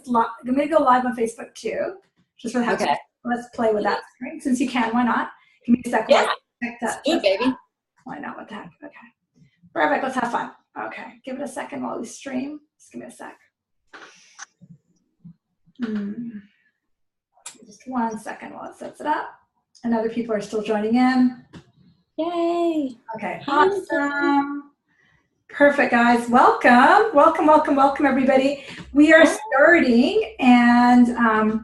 going to go live on Facebook too, just for the heck of it. Let's play with that screen. Since you can, why not? Give me a second. Yeah. Check that. Good, baby. Why not? What the heck? Okay. Perfect. Let's have fun. Okay. Give it a second while we stream. Just give me a sec. Just 1 second while it sets it up. And other people are still joining in. Yay. Okay. Awesome. Perfect, guys. Welcome. Welcome, welcome, welcome, everybody. We are starting, and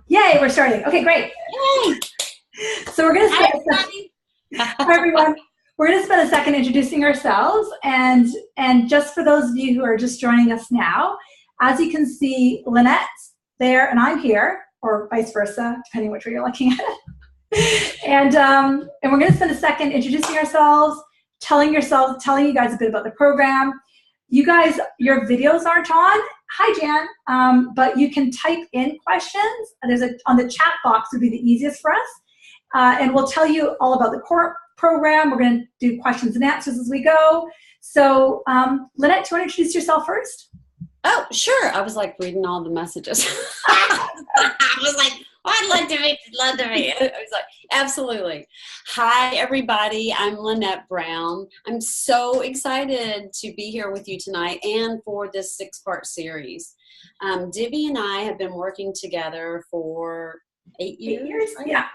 yay, we're starting. Okay, great. Yay. So we're going to spend hi, everyone. We're going to spend a second introducing ourselves, and just for those of you who are just joining us now, as you can see, Lynette's there and I'm here, or vice versa, depending which way you're looking at it. And we're going to spend a second introducing ourselves, telling you guys a bit about the program. You guys, your videos aren't on. Hi, Jan. But you can type in questions. There's on the chat box would be the easiest for us. And we'll tell you all about the core program. We're going to do questions and answers as we go. So, Lynette, do you want to introduce yourself first? Oh, sure. I was like reading all the messages. I was like, oh, I'd love to meet. I was like, absolutely. Hi, everybody. I'm Lynette Brown. I'm so excited to be here with you tonight and for this 6-part series. Divi and I have been working together for 8 years. 8 years? Right? Yeah.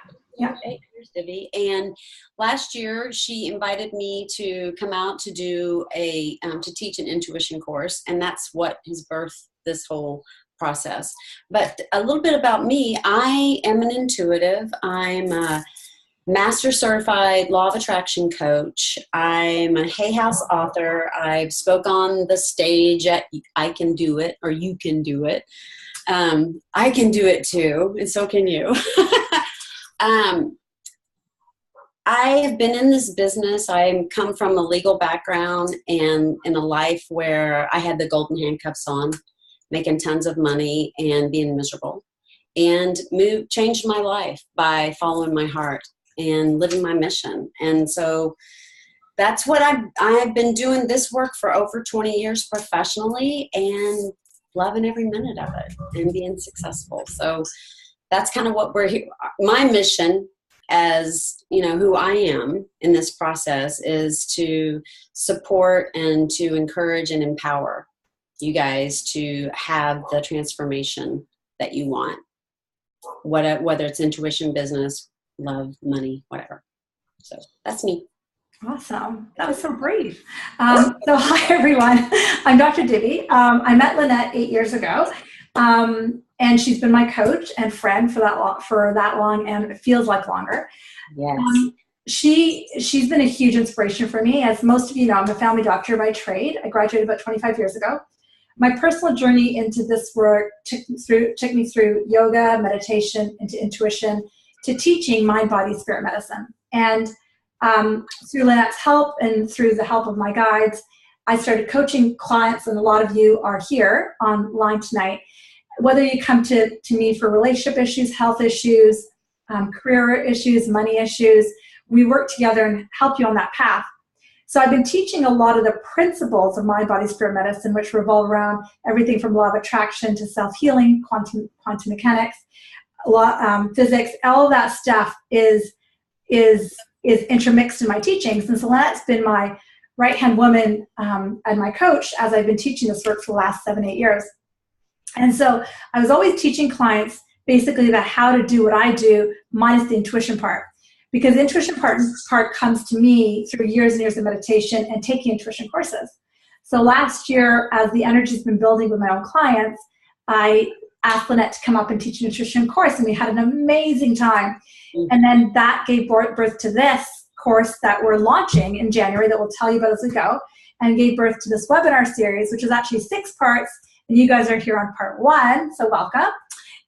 8 years, Divi. And last year, she invited me to come out to do to teach an intuition course, and that's what has birthed this whole process. But a little bit about me: I am an intuitive. I'm a master certified law of attraction coach. I'm a Hay House author. I've spoke on the stage at I Can Do It, or You Can Do It. I can do it too, and so can you. I have been in this business. I come from a legal background and in a life where I had the golden handcuffs on, making tons of money and being miserable, and changed my life by following my heart and living my mission. And so that's what I've been doing this work for over 20 years professionally, and loving every minute of it and being successful. So that's kind of what we're here. My mission, as you know, who I am in this process, is to support and to encourage and empower you guys to have the transformation that you want, whether it's intuition, business, love, money, whatever. So that's me. Awesome. That was so brief. So hi, everyone. I'm Dr. Divi. I met Lynette 8 years ago. And she's been my coach and friend for that long, and it feels like longer. Yes. She's been a huge inspiration for me. As most of you know, I'm a family doctor by trade. I graduated about 25 years ago. My personal journey into this work took me through yoga, meditation, into intuition, to teaching mind, body, spirit medicine. And through Lynette's help and through the help of my guides, I started coaching clients, and a lot of you are here online tonight. Whether you come to me for relationship issues, health issues, career issues, money issues, we work together and help you on that path. So I've been teaching a lot of the principles of mind, body, spirit medicine, which revolve around everything from law of attraction to self-healing, quantum mechanics, physics. All of that stuff is intermixed in my teachings. And so Lynette's been my right-hand woman and my coach as I've been teaching this work for the last 7-8 years. And so I was always teaching clients basically the how to do what I do minus the intuition part. Because the intuition part comes to me through years and years of meditation and taking intuition courses. So last year, as the energy's been building with my own clients, I asked Lynette to come up and teach an intuition course, and we had an amazing time. And then that gave birth to this course that we're launching in January that we'll tell you about as we go, and gave birth to this webinar series, which is actually 6 parts. And you guys are here on part 1, so welcome.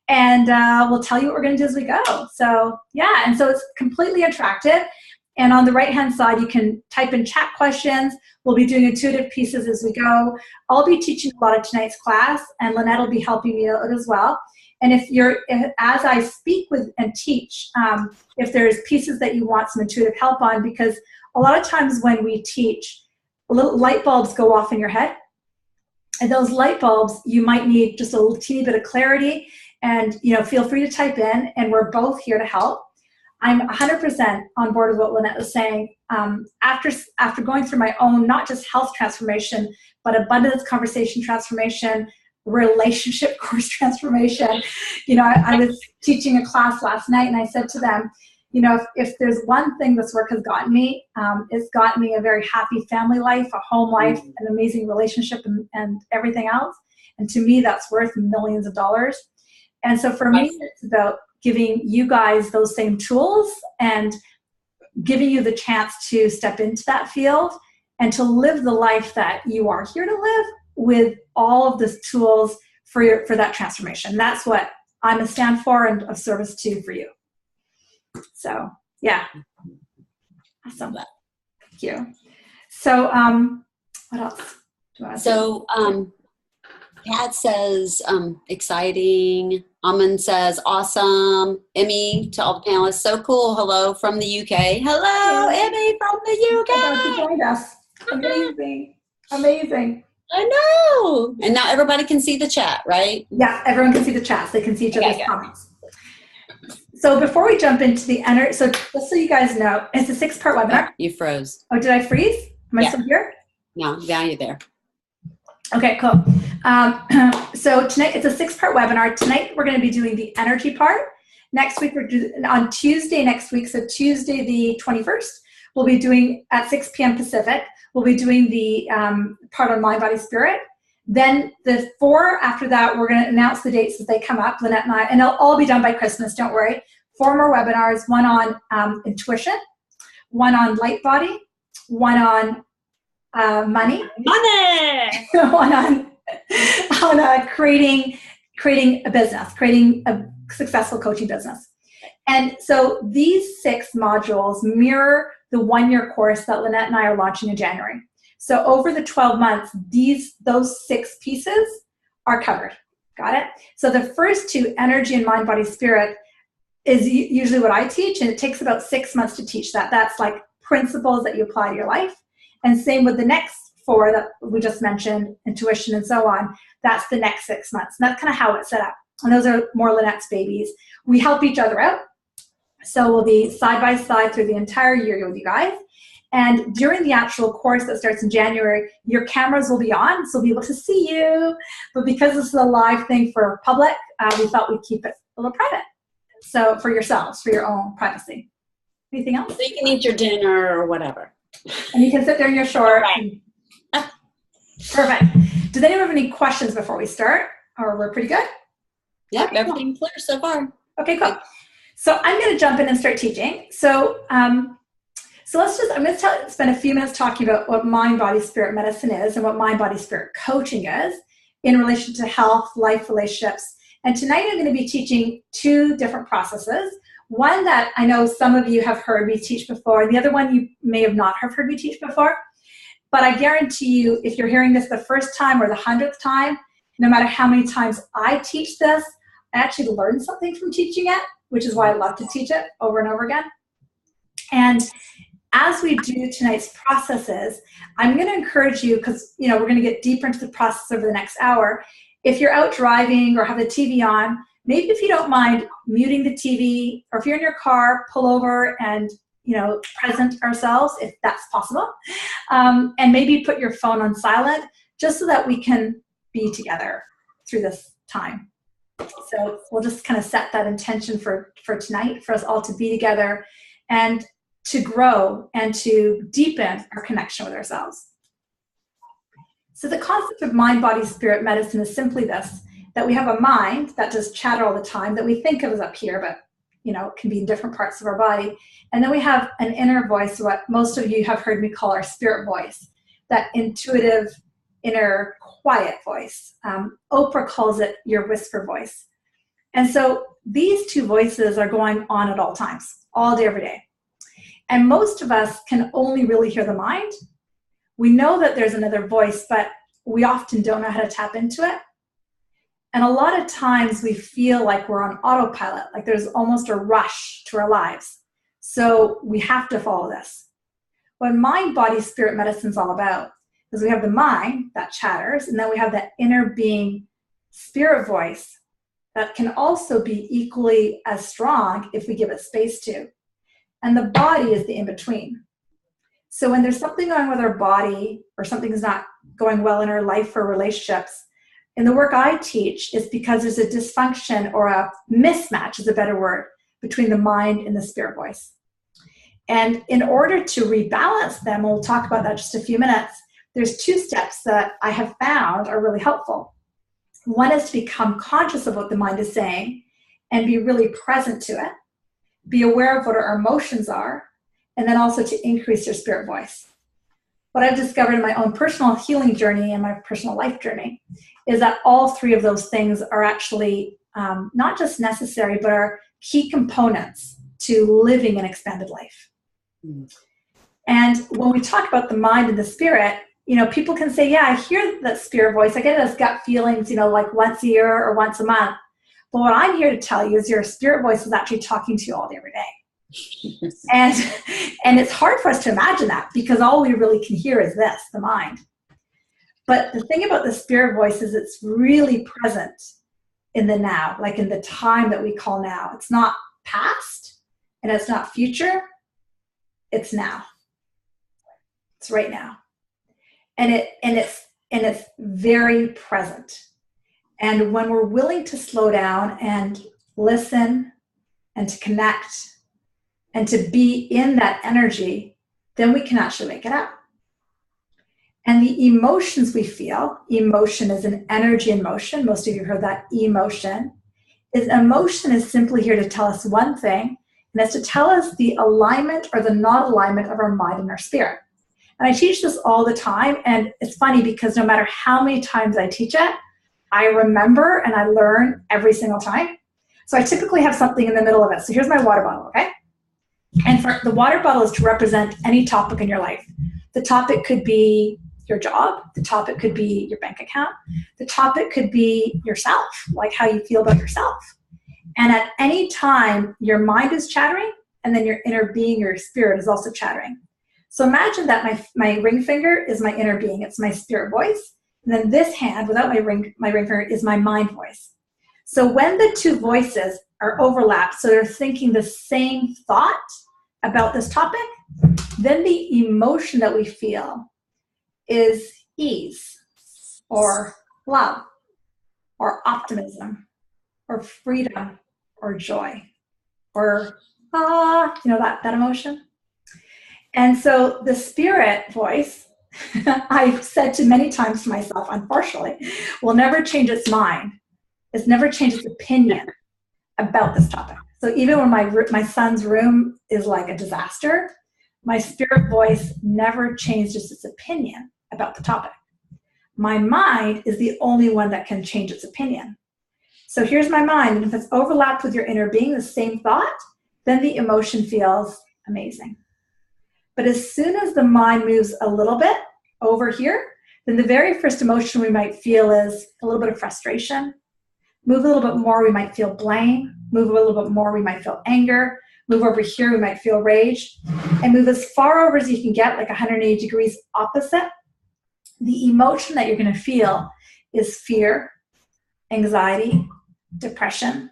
And we'll tell you what we're going to do as we go. So yeah, and so it's completely interactive. And on the right-hand side, you can type in chat questions. We'll be doing intuitive pieces as we go. I'll be teaching a lot of tonight's class, and Lynette will be helping me out as well. And as I speak with and teach, if there's pieces that you want some intuitive help on, because a lot of times when we teach, little light bulbs go off in your head. And those light bulbs, you might need just a little teeny bit of clarity, and feel free to type in, and we're both here to help. I'm 100% on board with what Lynette was saying. After going through my own, not just health transformation, but abundance conversation transformation, relationship course transformation. I was teaching a class last night, and I said to them, if there's one thing this work has gotten me, it's gotten me a very happy family life, a home life, an amazing relationship, and everything else. And to me, that's worth millions of dollars. And so for me, it's about giving you guys those same tools and giving you the chance to step into that field and to live the life that you are here to live with all of the tools for that transformation. That's what I'm a stand for and of service to for you. So yeah, awesome. Thank you. So what else do I So Kat says exciting. Aman says awesome. Emmy, to all the panelists, so cool. Hello from the UK. Hello, Emmy from the UK. You joined us. Amazing. Amazing. I know. And now everybody can see the chat, right? Yeah, everyone can see the chats. They can see each other's comments. So before we jump into the energy, so just so you guys know, it's a 6-part webinar. You froze. Oh, did I freeze? Am I still here? No, now you're there. Okay, cool. So tonight, it's a 6-part webinar. Tonight, we're going to be doing the energy part. Next week, on Tuesday next week, so Tuesday the 21st, we'll be doing at 6 p.m. Pacific, we'll be doing the part on mind, body, spirit. Then the 4 after that, we're going to announce the dates as they come up, Lynette and I, and they'll all be done by Christmas, don't worry. 4 more webinars, one on intuition, one on light body, one on money, one on creating a business, creating a successful coaching business. And so these 6 modules mirror the 1-year course that Lynette and I are launching in January. So over the 12 months, those 6 pieces are covered. Got it? So the first 2, energy and mind, body, spirit, is usually what I teach, and it takes about 6 months to teach that. That's like principles that you apply to your life. And same with the next 4 that we just mentioned, intuition and so on. That's the next 6 months. And that's kind of how it's set up. And those are more Lynette's babies. We help each other out. So we'll be side by side through the entire year with you guys. And during the actual course that starts in January, your cameras will be on, so we'll be able to see you. But because this is a live thing for public, we thought we'd keep it a little private. So for yourselves, for your own privacy. Anything else? So you can eat your dinner or whatever. And you can sit there in your short. Right. Perfect. Does anyone have any questions before we start? Or we're pretty good? Yeah, okay, everything clear so far. Okay, cool. So I'm going to jump in and start teaching. So I'm going to spend a few minutes talking about what mind, body, spirit medicine is and what mind, body, spirit coaching is in relation to health, life, relationships. And tonight I'm going to be teaching 2 different processes. One that I know some of you have heard me teach before, and the other one you may have not have heard me teach before. But I guarantee you, if you're hearing this the first time or the 100th time, no matter how many times I teach this, I actually learn something from teaching it, which is why I love to teach it over and over again. And as we do tonight's processes, I'm going to encourage you, because we're going to get deeper into the process over the next hour. If you're out driving or have the TV on, maybe if you don't mind muting the TV, or if you're in your car, pull over and present ourselves if that's possible, and maybe put your phone on silent, just so that we can be together through this time. So we'll just kind of set that intention for tonight, for us all to be together and to grow and to deepen our connection with ourselves. So the concept of mind, body, spirit medicine is simply this, that we have a mind that does chatter all the time, that we think of as up here, but it can be in different parts of our body. And then we have an inner voice, what most of you have heard me call our spirit voice, that intuitive, inner, quiet voice. Oprah calls it your whisper voice. And so these 2 voices are going on at all times, all day, every day. And most of us can only really hear the mind. We know that there's another voice, but we often don't know how to tap into it. And a lot of times we feel like we're on autopilot, like there's almost a rush to our lives. So we have to follow this. What mind, body, spirit medicine is all about is we have the mind that chatters, and then we have that inner being spirit voice that can also be equally as strong if we give it space to. And the body is the in-between. So when there's something going on with our body or something's not going well in our life or relationships, in the work I teach, it's because there's a dysfunction or a mismatch is a better word between the mind and the spirit voice. And in order to rebalance them, we'll talk about that in just a few minutes, there's 2 steps that I have found are really helpful. One is to become conscious of what the mind is saying and be really present to it, be aware of what our emotions are, and then also to increase your spirit voice. What I've discovered in my own personal healing journey and my personal life journey is that all 3 of those things are actually not just necessary, but are key components to living an expanded life. And when we talk about the mind and the spirit, people can say, yeah, I hear that spirit voice. I get those gut feelings, like once a year or once a month. But what I'm here to tell you is your spirit voice is actually talking to you all day, every day. And it's hard for us to imagine that because all we really can hear is this, the mind. But the thing about the spirit voice is it's really present in the now, like in the time that we call now. It's not past and it's not future. It's now. It's right now. And it's very present. And when we're willing to slow down and listen and to connect and to be in that energy, then we can actually wake it up. And the emotions we feel, emotion is an energy in motion. Most of you heard that, emotion. Emotion is simply here to tell us one thing, and it's to tell us the alignment or the not alignment of our mind and our spirit. And I teach this all the time, and it's funny because no matter how many times I teach it, I remember and I learn every single time. So I typically have something in the middle of it. So here's my water bottle, okay? And for the water bottle is to represent any topic in your life. The topic could be your job. The topic could be your bank account. The topic could be yourself, like how you feel about yourself. And at any time, your mind is chattering, and then your inner being, your spirit is also chattering. So imagine that my ring finger is my inner being. It's my spirit voice. And then this hand, without my ring finger, is my mind voice. So when the 2 voices are overlapped, so they're thinking the same thought about this topic, then the emotion that we feel is ease or love or optimism or freedom or joy or that emotion. And so the spirit voice, I've said to many times to myself, unfortunately, will never change its mind. It's never changed its opinion about this topic. So even when my son's room is like a disaster, my spirit voice never changed its opinion about the topic. My mind is the only one that can change its opinion. So here's my mind, and if it's overlapped with your inner being, the same thought, then the emotion feels amazing. But as soon as the mind moves a little bit over here, then the very first emotion we might feel is a little bit of frustration. Move a little bit more, we might feel blame. Move a little bit more, we might feel anger. Move over here, we might feel rage. And move as far over as you can get, like 180 degrees opposite. The emotion that you're going to feel is fear, anxiety, depression,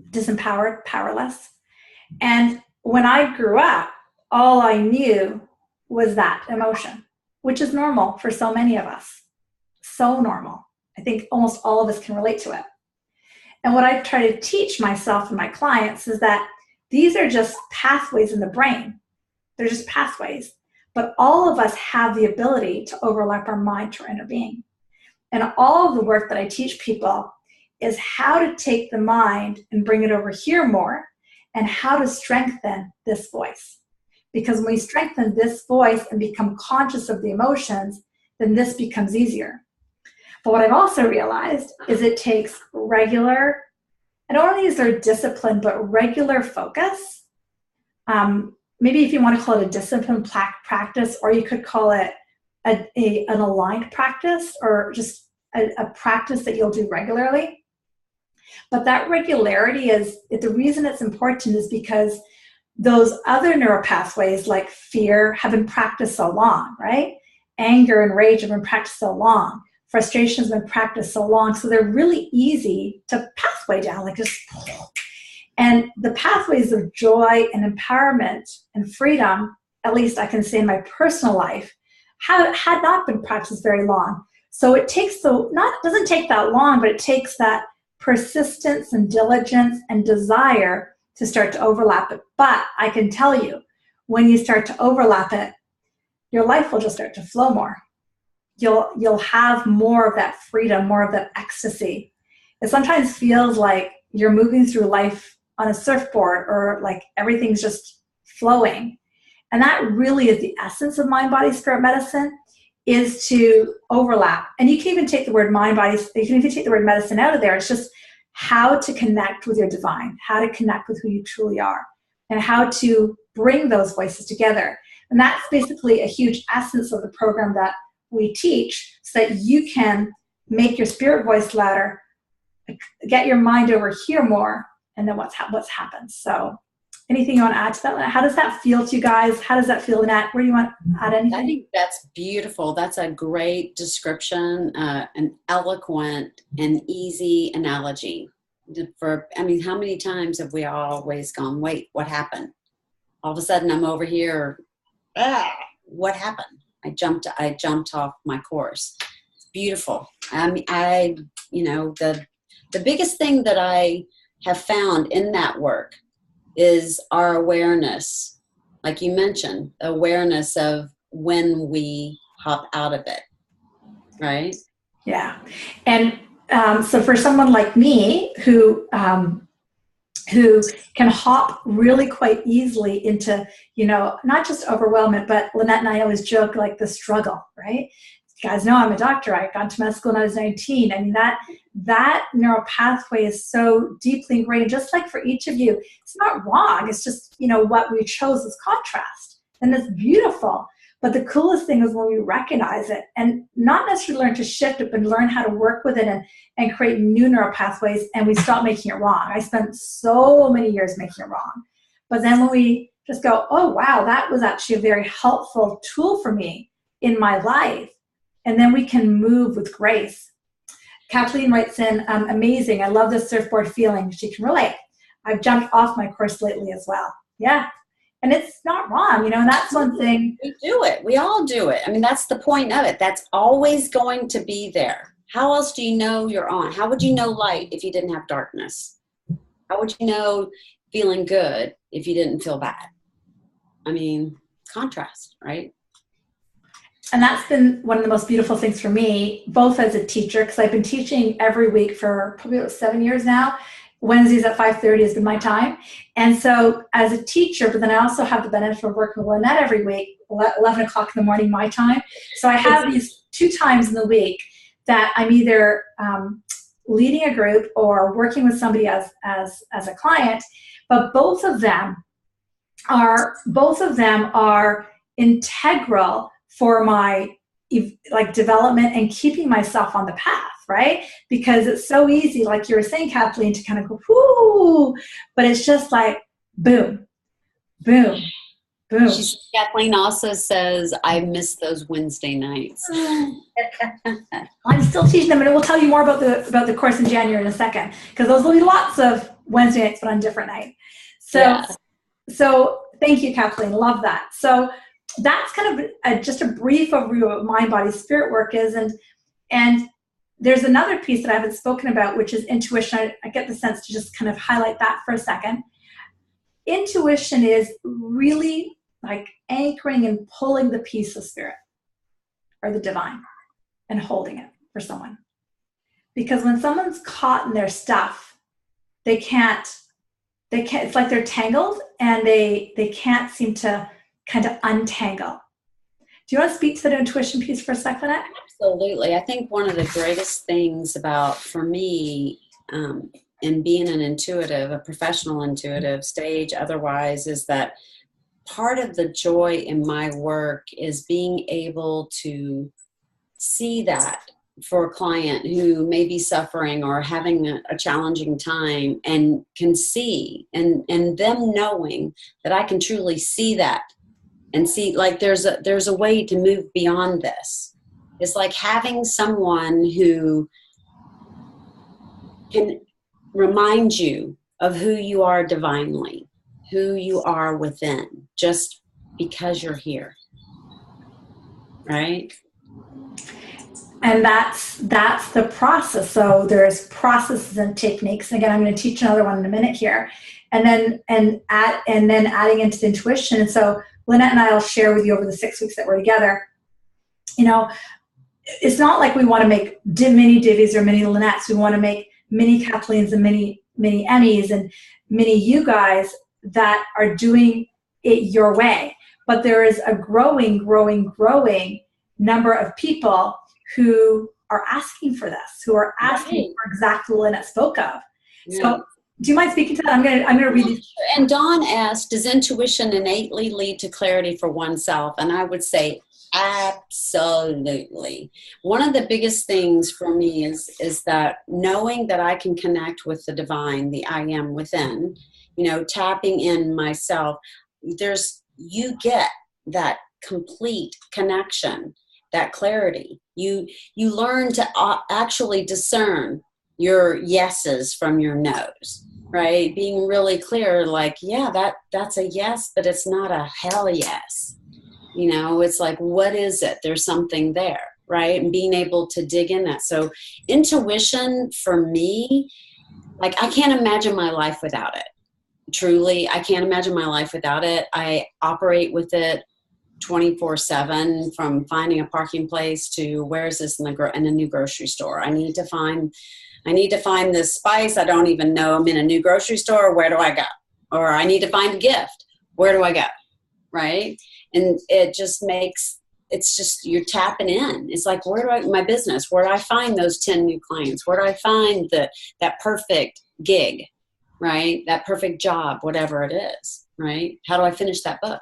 disempowered, powerless. And when I grew up, all I knew was that emotion, which is normal for so many of us. So normal. I think almost all of us can relate to it. And what I try to teach myself and my clients is that these are just pathways in the brain. They're just pathways. But all of us have the ability to overlap our mind to our inner being. And all of the work that I teach people is how to take the mind and bring it over here more, and how to strengthen this voice. Because when we strengthen this voice and become conscious of the emotions, then this becomes easier. But what I've also realized is it takes regular, I don't want to use the word discipline, but regular focus. Maybe if you want to call it a discipline practice, or you could call it an aligned practice, or just a practice that you'll do regularly. But that regularity the reason it's important is because those other neural pathways like fear have been practiced so long, right? anger and rage have been practiced so long. Frustration has been practiced so long. So they're really easy to pathway down, like just, and the pathways of joy and empowerment and freedom, at least I can say in my personal life, had not been practiced very long. So it takes doesn't take that long, but it takes that persistence and diligence and desire to start to overlap it. But I can tell you, when you start to overlap it, your life will just start to flow more. You'll have more of that freedom, more of that ecstasy. It sometimes feels like you're moving through life on a surfboard, or like everything's just flowing. And that really is the essence of mind, body, spirit medicine, is to overlap. And you can even take the word mind, body, you can even take the word medicine out of there. It's just how to connect with your divine, how to connect with who you truly are, and how to bring those voices together. And that's basically a huge essence of the program that we teach, so that you can make your spirit voice louder, get your mind over here more, and then what's happened. So anything you want to add to that? How does that feel to you guys? How does that feel, Lynette? Where do you want to add anything? I think that's beautiful. That's a great description, an eloquent and easy analogy. How many times have we always gone, wait, what happened? All of a sudden I'm over here. What happened? I jumped off my course. It's beautiful. The biggest thing that I have found in that work is our awareness, like you mentioned, awareness of when we hop out of it, right? Yeah. And so for someone like me who can hop really quite easily into, not just overwhelmment, but Lynette and I always joke, like the struggle, right? You guys know I'm a doctor. I got to med school when I was 19. I mean, that neural pathway is so deeply ingrained, just like for each of you. It's not wrong. It's just, what we chose is contrast. And it's beautiful. But the coolest thing is when we recognize it and not necessarily learn to shift it, but learn how to work with it and create new neural pathways, and we stop making it wrong. I spent so many years making it wrong. But then when we just go, oh, wow, that was actually a very helpful tool for me in my life. And then we can move with grace. Kathleen writes in, amazing. I love this surfboard feeling. She can relate. I've jumped off my course lately as well. Yeah. And it's not wrong, and that's one thing. We do it. We all do it. I mean, that's the point of it. That's always going to be there. How else do you know you're on? How would you know light if you didn't have darkness? How would you know feeling good if you didn't feel bad? I mean, contrast, right? And that's been one of the most beautiful things for me, both as a teacher, because I've been teaching every week for probably about 7 years now. Wednesdays at 5:30 has been my time. And so as a teacher, but then I also have the benefit of working with Lynette every week, 11 o'clock in the morning, my time. So I have these 2 times in the week that I'm either leading a group or working with somebody as a client, but both of them are integral for my development and keeping myself on the path, right? Because it's so easy, like you were saying, Kathleen, to kind of go, whoo, but it's just like, boom, boom, boom. Kathleen also says, I miss those Wednesday nights. I'm still teaching them, and we'll tell you more about the course in January in a second, because those will be lots of Wednesday nights, but on a different night. So thank you, Kathleen. Love that. So that's kind of just a brief overview of what mind, body, spirit work is. And there's another piece that I haven't spoken about, which is intuition. I get the sense to just kind of highlight that for a second. Intuition is really like anchoring and pulling the piece of spirit or the divine and holding it for someone. Because when someone's caught in their stuff, they can't, it's like they're tangled and they can't seem to kind of untangle. Do you want to speak to the intuition piece for a second? Absolutely. I think one of the greatest things for me, in being an intuitive, a professional intuitive, stage otherwise, is that part of the joy in my work is being able to see that for a client who may be suffering or having a challenging time, and can see, and them knowing that I can truly see that and see, like, there's a way to move beyond this. It's like having someone who can remind you of who you are divinely, who you are within, just because you're here. Right? And that's the process. So there's processes and techniques. And again, I'm going to teach another one in a minute here. And then adding into the intuition. And so Lynette and I will share with you over the 6 weeks that we're together. You know, it's not like we want to make mini Divis or mini Lynettes. We want to make mini Kathleen's and mini Emmys and mini you guys that are doing it your way. But there is a growing number of people who are asking for this, who are asking for exactly what Lynette spoke of. Yeah. So do you mind speaking to that? I'm gonna read these. And Dawn asked, does intuition innately lead to clarity for oneself? And I would say absolutely. One of the biggest things for me is that knowing that I can connect with the divine, the I am within, tapping in myself, you get that complete connection, that clarity. You learn to actually discern your yeses from your nos, right? Being really clear, like, yeah, that's a yes, but it's not a hell yes. It's like, what is it? There's something there, right? And being able to dig in that. So intuition for me, like, I can't imagine my life without it. Truly, I can't imagine my life without it. I operate with it 24/7, from finding a parking place to where is this in a new grocery store. I need to find this spice. I don't even know. I'm in a new grocery store. Where do I go? Or I need to find a gift. Where do I go? Right? And it's just, you're tapping in. It's like, my business, where do I find those 10 new clients? Where do I find that perfect gig? Right? That perfect job, whatever it is. Right? How do I finish that book?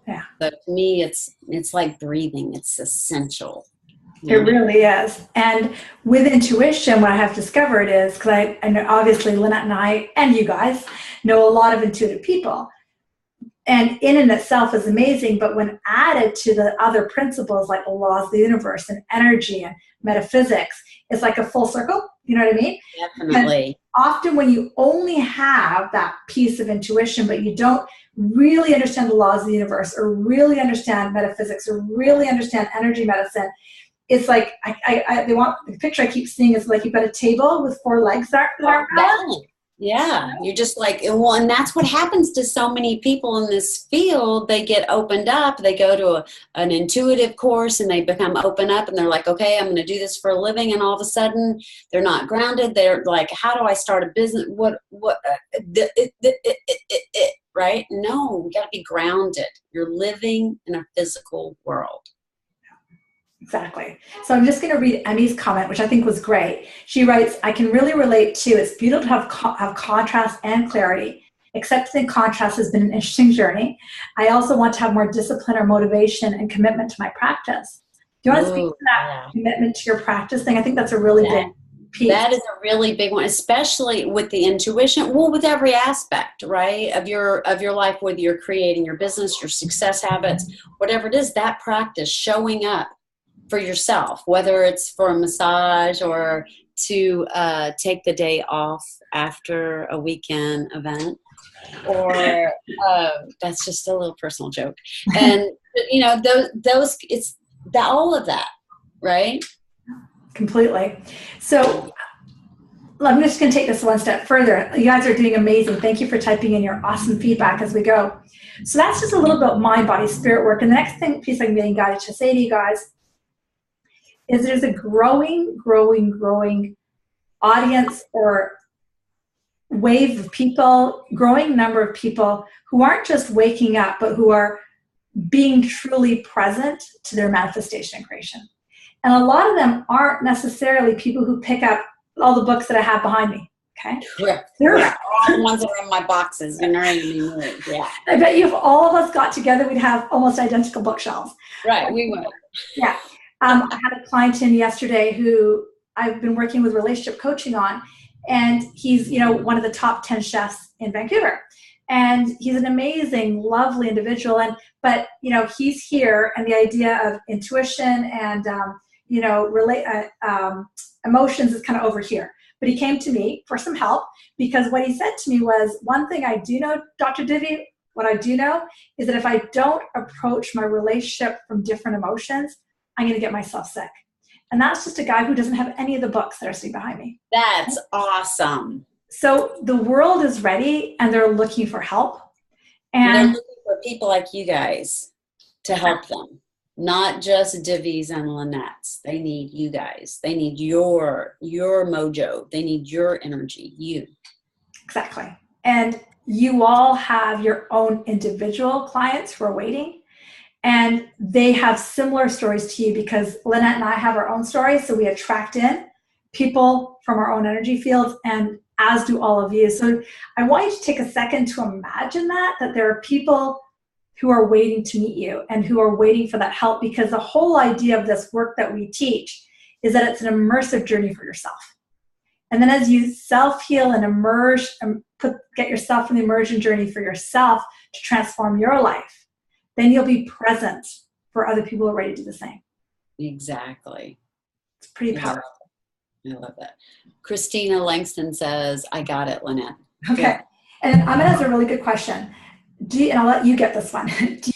Yeah. But to me, it's like breathing. It's essential. It really is. And with intuition, what I have discovered is, because I know obviously Lynette and I and you guys know a lot of intuitive people. And in and itself is amazing, but when added to the other principles like the laws of the universe and energy and metaphysics, it's like a full circle. You know what I mean? Definitely. And often when you only have that piece of intuition, but you don't really understand the laws of the universe or really understand metaphysics or really understand energy medicine, it's like the picture I keep seeing is like you've got a table with 4 legs that are balanced. Yeah, you're just like, well, and that's what happens to so many people in this field. They get opened up. They go to an intuitive course and they become open up and they're like, okay, I'm going to do this for a living. And all of a sudden they're not grounded. They're like, how do I start a business? Right? No, you got to be grounded. You're living in a physical world. Exactly. So I'm just going to read Emmy's comment, which I think was great. She writes, I can really relate to, it's beautiful to have contrast and clarity. Accepting contrast has been an interesting journey. I also want to have more discipline or motivation and commitment to my practice. Do you want to speak to that commitment to your practice thing? I think that's a really big piece. That is a really big one, especially with the intuition. Well, with every aspect, right, of your life, whether you're creating your business, your success habits, whatever it is, that practice, showing up for yourself, whether it's for a massage or to take the day off after a weekend event, or that's just a little personal joke. And those it's that, all of that, right? Completely. So I'm just going to take this one step further. You guys are doing amazing. Thank you for typing in your awesome feedback as we go. So that's just a little bit of mind, body, spirit work. And the next piece I'm getting guided to say to you guys is there's a growing audience or wave of people, growing number of people who aren't just waking up, but who are being truly present to their manifestation and creation. And a lot of them aren't necessarily people who pick up all the books that I have behind me. Okay. Yeah. All the ones that are in my boxes and are in me. Yeah. I bet you if all of us got together, we'd have almost identical bookshelves. Right. We would. Yeah. I had a client in yesterday who I've been working with relationship coaching on, and he's, one of the top 10 chefs in Vancouver. And he's an amazing, lovely individual. But he's here, and the idea of intuition and emotions is kind of over here. But he came to me for some help, because what he said to me was, one thing I do know, Dr. Divi, what I do know is that if I don't approach my relationship from different emotions, I'm going to get myself sick. And that's just a guy who doesn't have any of the books that are sitting behind me. That's awesome. So the world is ready, and they're looking for help. And they're looking for people like you guys to help them. Not just Divis and Lynettes. They need you guys. They need your mojo. They need your energy, you. Exactly. And you all have your own individual clients who are waiting. And they have similar stories to you, because Lynette and I have our own stories. So we attract in people from our own energy fields, and as do all of you. So I want you to take a second to imagine that there are people who are waiting to meet you and who are waiting for that help, because the whole idea of this work that we teach is that it's an immersive journey for yourself. And then as you self-heal and emerge and get yourself in the immersion journey for yourself to transform your life, then you'll be present for other people who are ready to do the same. Exactly. It's pretty powerful. I love that. Christina Langston says, I got it, Lynette. Okay. Yeah. And I'm going to ask a really good question. And I'll let you get this one. Do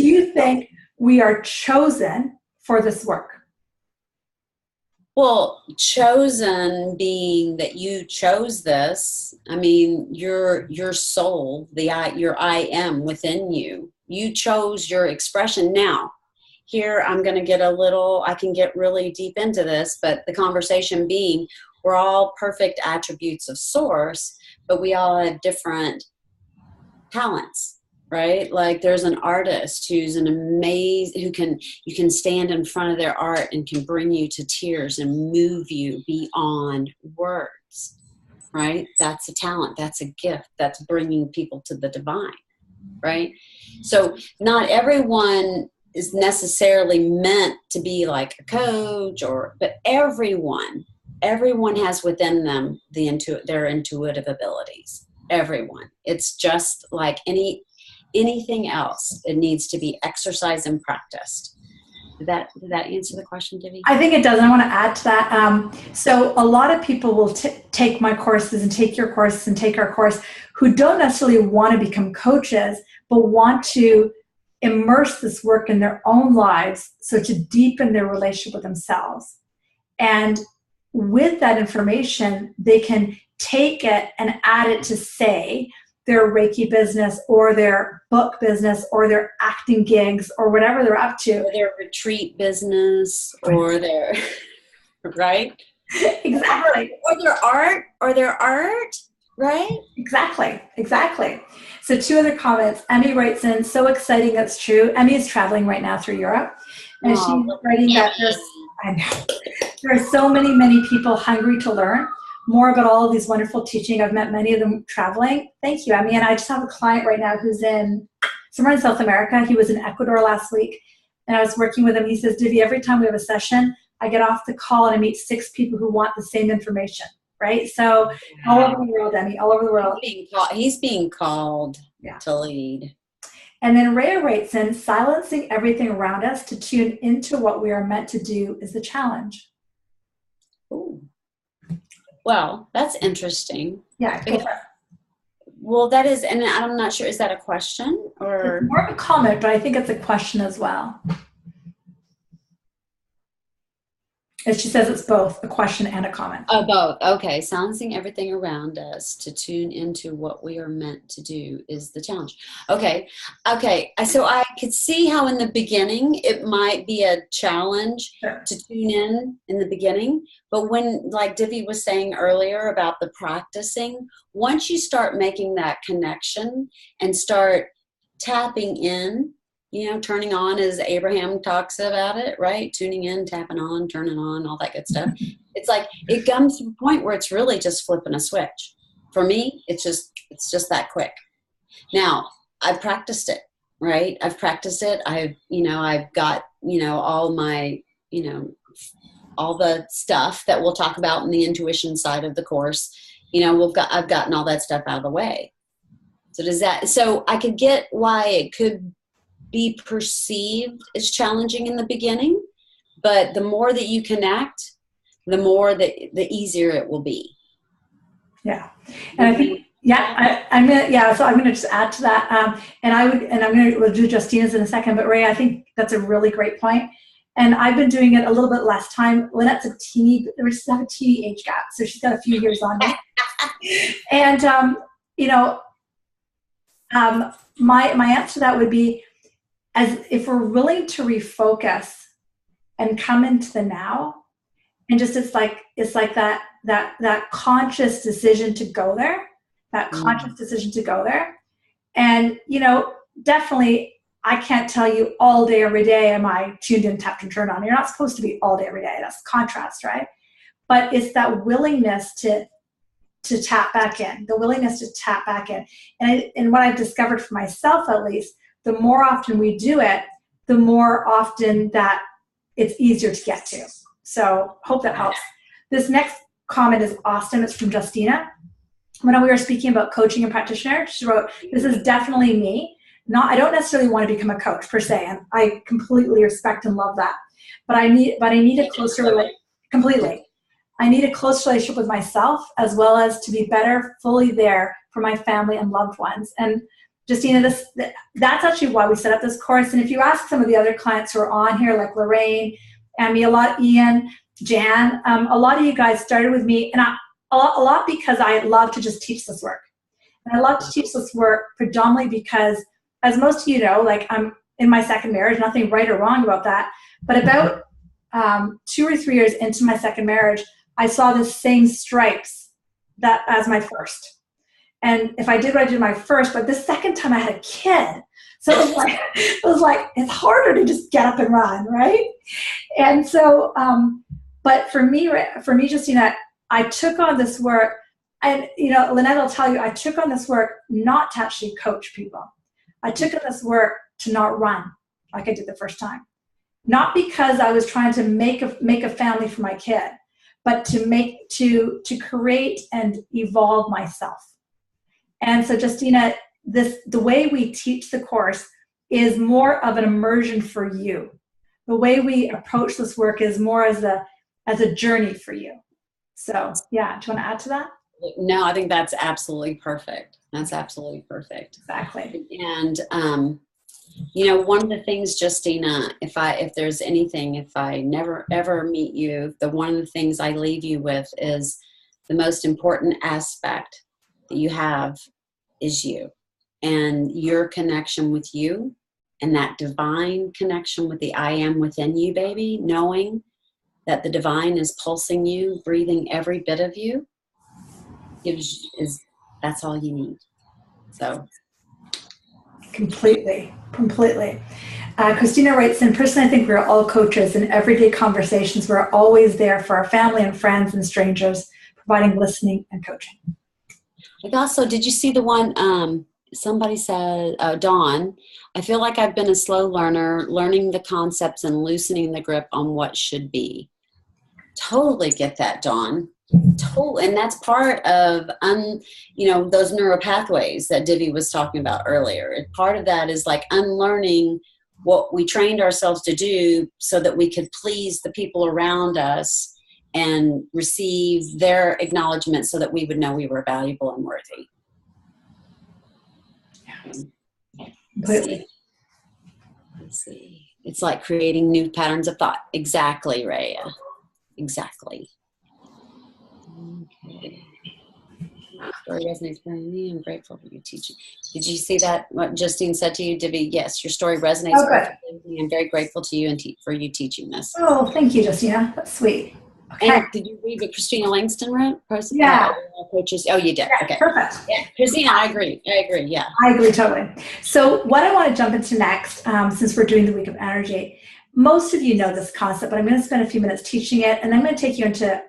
you think we are chosen for this work? Well, chosen being that you chose this. I mean, your soul, your I am within you. You chose your expression. Now, here I'm going to get I can get really deep into this, but the conversation being, we're all perfect attributes of source, but we all have different talents, right? Like there's an artist who's you can stand in front of their art and can bring you to tears and move you beyond words, right? That's a talent. That's a gift. That's bringing people to the divine, right? So not everyone is necessarily meant to be like a coach, but everyone has within them their intuitive abilities. Everyone. It's just like anything else. It needs to be exercised and practiced. Did that answer the question, Divi? I think it does. I want to add to that. So a lot of people will take my courses and take your courses and take our course who don't necessarily want to become coaches, but want to immerse this work in their own lives, so to deepen their relationship with themselves. And with that information, they can take it and add it to, say, their Reiki business or their book business or their acting gigs or whatever they're up to. Or their retreat business or their, right? Exactly. Or their art, right? Exactly. So 2 other comments. Emmy writes in, so exciting, that's true. Emmy is traveling right now through Europe. And she's writing that there are so many people hungry to learn more about all of these wonderful teaching. I've met many of them traveling. Thank you, Emmy. And I just have a client right now who's in somewhere in South America. He was in Ecuador last week, and I was working with him. He says, Divi, every time we have a session, I get off the call and I meet 6 people who want the same information, right? So all over the world, Emmy, all over the world. He's being called to lead. And then Rhea writes in, silencing everything around us to tune into what we are meant to do is the challenge. Ooh. Well, that's interesting. Yeah. Well, that is, and I'm not sure, is that a question or? It's more of a comment, but I think it's a question as well. And she says it's both a question and a comment. Oh, both. Okay. Silencing everything around us to tune into what we are meant to do is the challenge. Okay. So I could see how in the beginning it might be a challenge to tune in the beginning. But when, like Divi was saying earlier about the practicing, once you start making that connection and start tapping in, turning on, as Abraham talks about it, right? Tuning in, tapping on, turning on, all that good stuff. It's like, it comes to a point where it's really just flipping a switch. For me, it's just that quick. Now, I've practiced it, right? I've practiced it. I've got, all my, all the stuff that we'll talk about in the intuition side of the course, I've gotten all that stuff out of the way. So I could get why it could be perceived as challenging in the beginning, but the more that you connect, the more the easier it will be. Yeah. And I think, so I'm gonna just add to that. We'll do Justina's in a second, but Ray, I think that's a really great point. And I've been doing it a little bit less time. Lynette's we just have a teeny age gap, so she's got a few years on me. And my answer to that would be, as if we're willing to refocus and come into the now, and just it's like that conscious decision to go there, and definitely I can't tell you all day every day am I tuned in, tapped, and turned on. You're not supposed to be all day every day. That's contrast, right? But it's that willingness to tap back in, and what I've discovered for myself, at least, the more often we do it, the more often that it's easier to get to. So hope that helps. This next comment is awesome. It's from Justina. When we were speaking about coaching and practitioner, she wrote, "This is definitely me. I don't necessarily want to become a coach per se, and I completely respect and love that. But I need a closer relationship completely. I need a close relationship with myself, as well as to be better, fully there for my family and loved ones." And Justina, that's actually why we set up this course. And if you ask some of the other clients who are on here, like Lorraine, Amy, Ian, Jan, a lot of you guys started with me, and a lot because I love to just teach this work. And I love to teach this work predominantly because, as most of you know, like, I'm in my second marriage, nothing right or wrong about that. But about 2 or 3 years into my second marriage, I saw the same stripes that as my first. And if I did what I did my first, but the second time I had a kid, so it was like it's harder to just get up and run, right? And so, but for me, Justina, I took on this work, and Lynette will tell you, I took on this work not to actually coach people. I took on this work to not run like I did the first time, not because I was trying to make a family for my kid, but to create and evolve myself. And so, Justina, the way we teach the course is more of an immersion for you. The way we approach this work is more as a journey for you. So, yeah, do you want to add to that? No, I think that's absolutely perfect. That's absolutely perfect. Exactly. And one of the things, Justina, if there's anything, if I never ever meet you, one of the things I leave you with is the most important aspect that you have is you, and your connection with you, and that divine connection with the I am within you, baby, knowing that the divine is pulsing you, breathing every bit of you, that's all you need. So completely. Christina writes in, personally, I think we're all coaches. In everyday conversations, we're always there for our family and friends and strangers, providing listening and coaching. Like, also, did you see the one, somebody said, Dawn, I feel like I've been a slow learner, learning the concepts and loosening the grip on what should be. Totally get that, Dawn. Totally. And that's part of, those neural pathways that Divi was talking about earlier. And part of that is like unlearning what we trained ourselves to do so that we could please the people around us and receive their acknowledgement so that we would know we were valuable and worthy. Completely. Let's see. It's like creating new patterns of thought. Exactly, Raya. Exactly. Okay. My story resonates with me. I'm grateful for you teaching. Did you see that? What Justine said to you, Divi? Yes, your story resonates with me. I'm very grateful to you and for you teaching this. Oh, thank you, Justina. That's sweet. Okay. And did you read what Christina Langston wrote? Yeah. Coaches. Oh, you did. Yeah, okay. Perfect. Yeah, Christina, I agree. Yeah. I agree totally. So what I want to jump into next, since we're doing the Week of Energy, most of you know this concept, but I'm going to spend a few minutes teaching it, and I'm going to take you into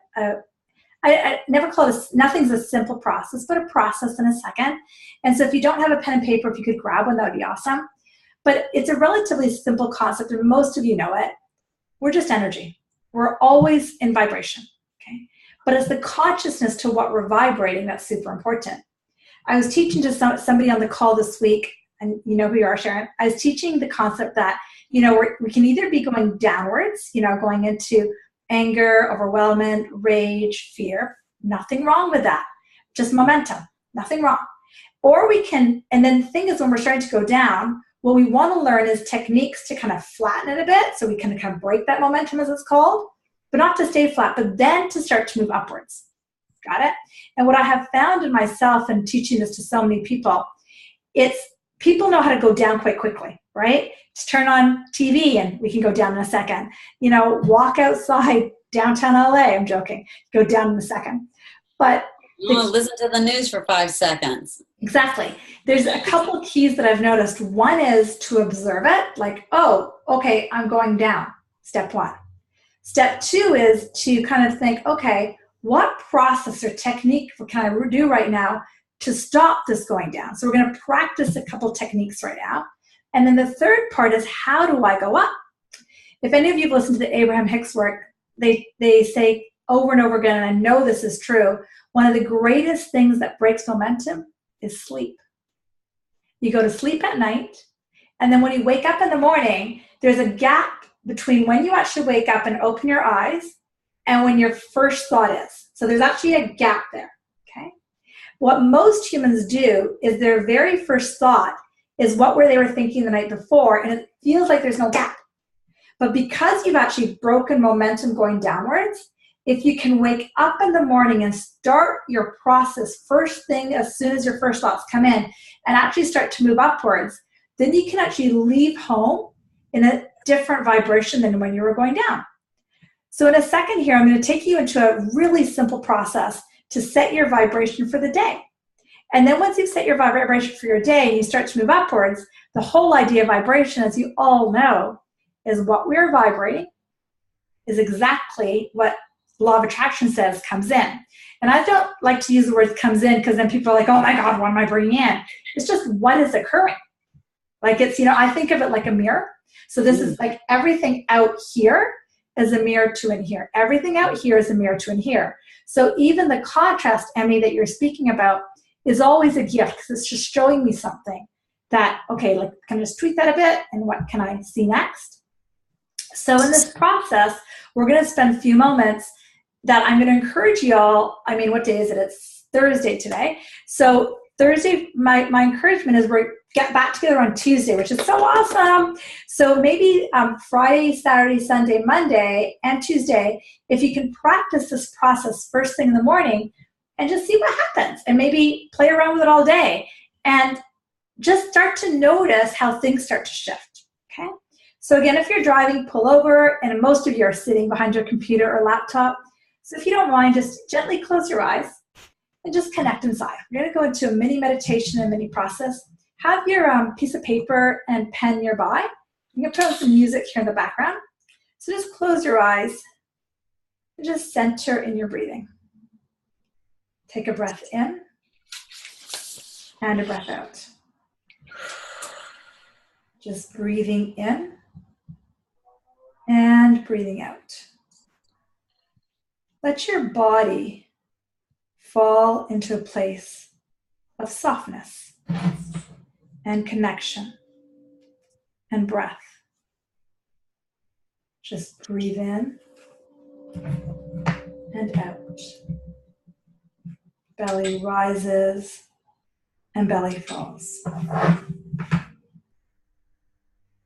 I never call this, nothing's a simple process, but a process in a second. And so if you don't have a pen and paper, if you could grab one, that would be awesome. But it's a relatively simple concept, and most of you know it. We're just energy. We're always in vibration, okay? but it's the consciousness to what we're vibrating that's super important. I was teaching to somebody on the call this week, and you know who you are, Sharon. I was teaching the concept that, we can either be going downwards, going into anger, overwhelmment, rage, fear. Nothing wrong with that. Just momentum. Nothing wrong. Or we can, and then the thing is, when we're starting to go down, what we want to learn is techniques to kind of flatten it a bit, so we can kind of break that momentum, as it's called, but not to stay flat, but then to start to move upwards. Got it? And what I have found in myself and teaching this to so many people, it's people know how to go down quite quickly, right? Just turn on TV and we can go down in a second. Walk outside downtown LA, I'm joking, go down in a second. But listen to the news for 5 seconds. Exactly. There's a couple keys that I've noticed. One is to observe it, like, oh, okay, I'm going down. Step one. Step two is to kind of think, okay, what process or technique can I do right now to stop this going down? So we're going to practice a couple techniques right now. And then the third part is, how do I go up? If any of you have listened to the Abraham Hicks work, they say over and over again, and I know this is true, one of the greatest things that breaks momentum is sleep. You go to sleep at night, and then when you wake up in the morning, there's a gap between when you actually wake up and open your eyes and when your first thought is. So there's actually a gap there, okay? What most humans do is their very first thought is what they were thinking the night before, and it feels like there's no gap. But because you've actually broken momentum going downwards, if you can wake up in the morning and start your process first thing as soon as your first thoughts come in and actually start to move upwards, then you can actually leave home in a different vibration than when you were going down. So in a second here, I'm going to take you into a really simple process to set your vibration for the day. And then once you've set your vibration for your day and you start to move upwards, the whole idea of vibration, as you all know, is what we're vibrating is exactly what law of attraction says comes in. And I don't like to use the word comes in because then people are like, oh my God, what am I bringing in? It's just what is occurring. Like it's, I think of it like a mirror. So this is like everything out here is a mirror to in here. Everything out here is a mirror to in here. So even the contrast, Emmy, that you're speaking about is always a gift because it's just showing me something that, okay, like can I just tweak that a bit and what can I see next? So in this process, we're going to spend a few moments that I'm going to encourage you all. I mean, what day is it? It's Thursday today. So Thursday, my encouragement is we're get back together on Tuesday, which is so awesome. So maybe Friday, Saturday, Sunday, Monday, and Tuesday, if you can practice this process first thing in the morning and just see what happens and maybe play around with it all day and just start to notice how things start to shift, okay? So again, if you're driving, pull over, and most of you are sitting behind your computer or laptop. So if you don't mind, just gently close your eyes and just connect inside. We're going to go into a mini meditation and mini process. Have your piece of paper and pen nearby. I'm going to put on some music here in the background. So just close your eyes and just center in your breathing. Take a breath in and a breath out. Just breathing in and breathing out. Let your body fall into a place of softness and connection and breath. Just breathe in and out. Belly rises and belly falls.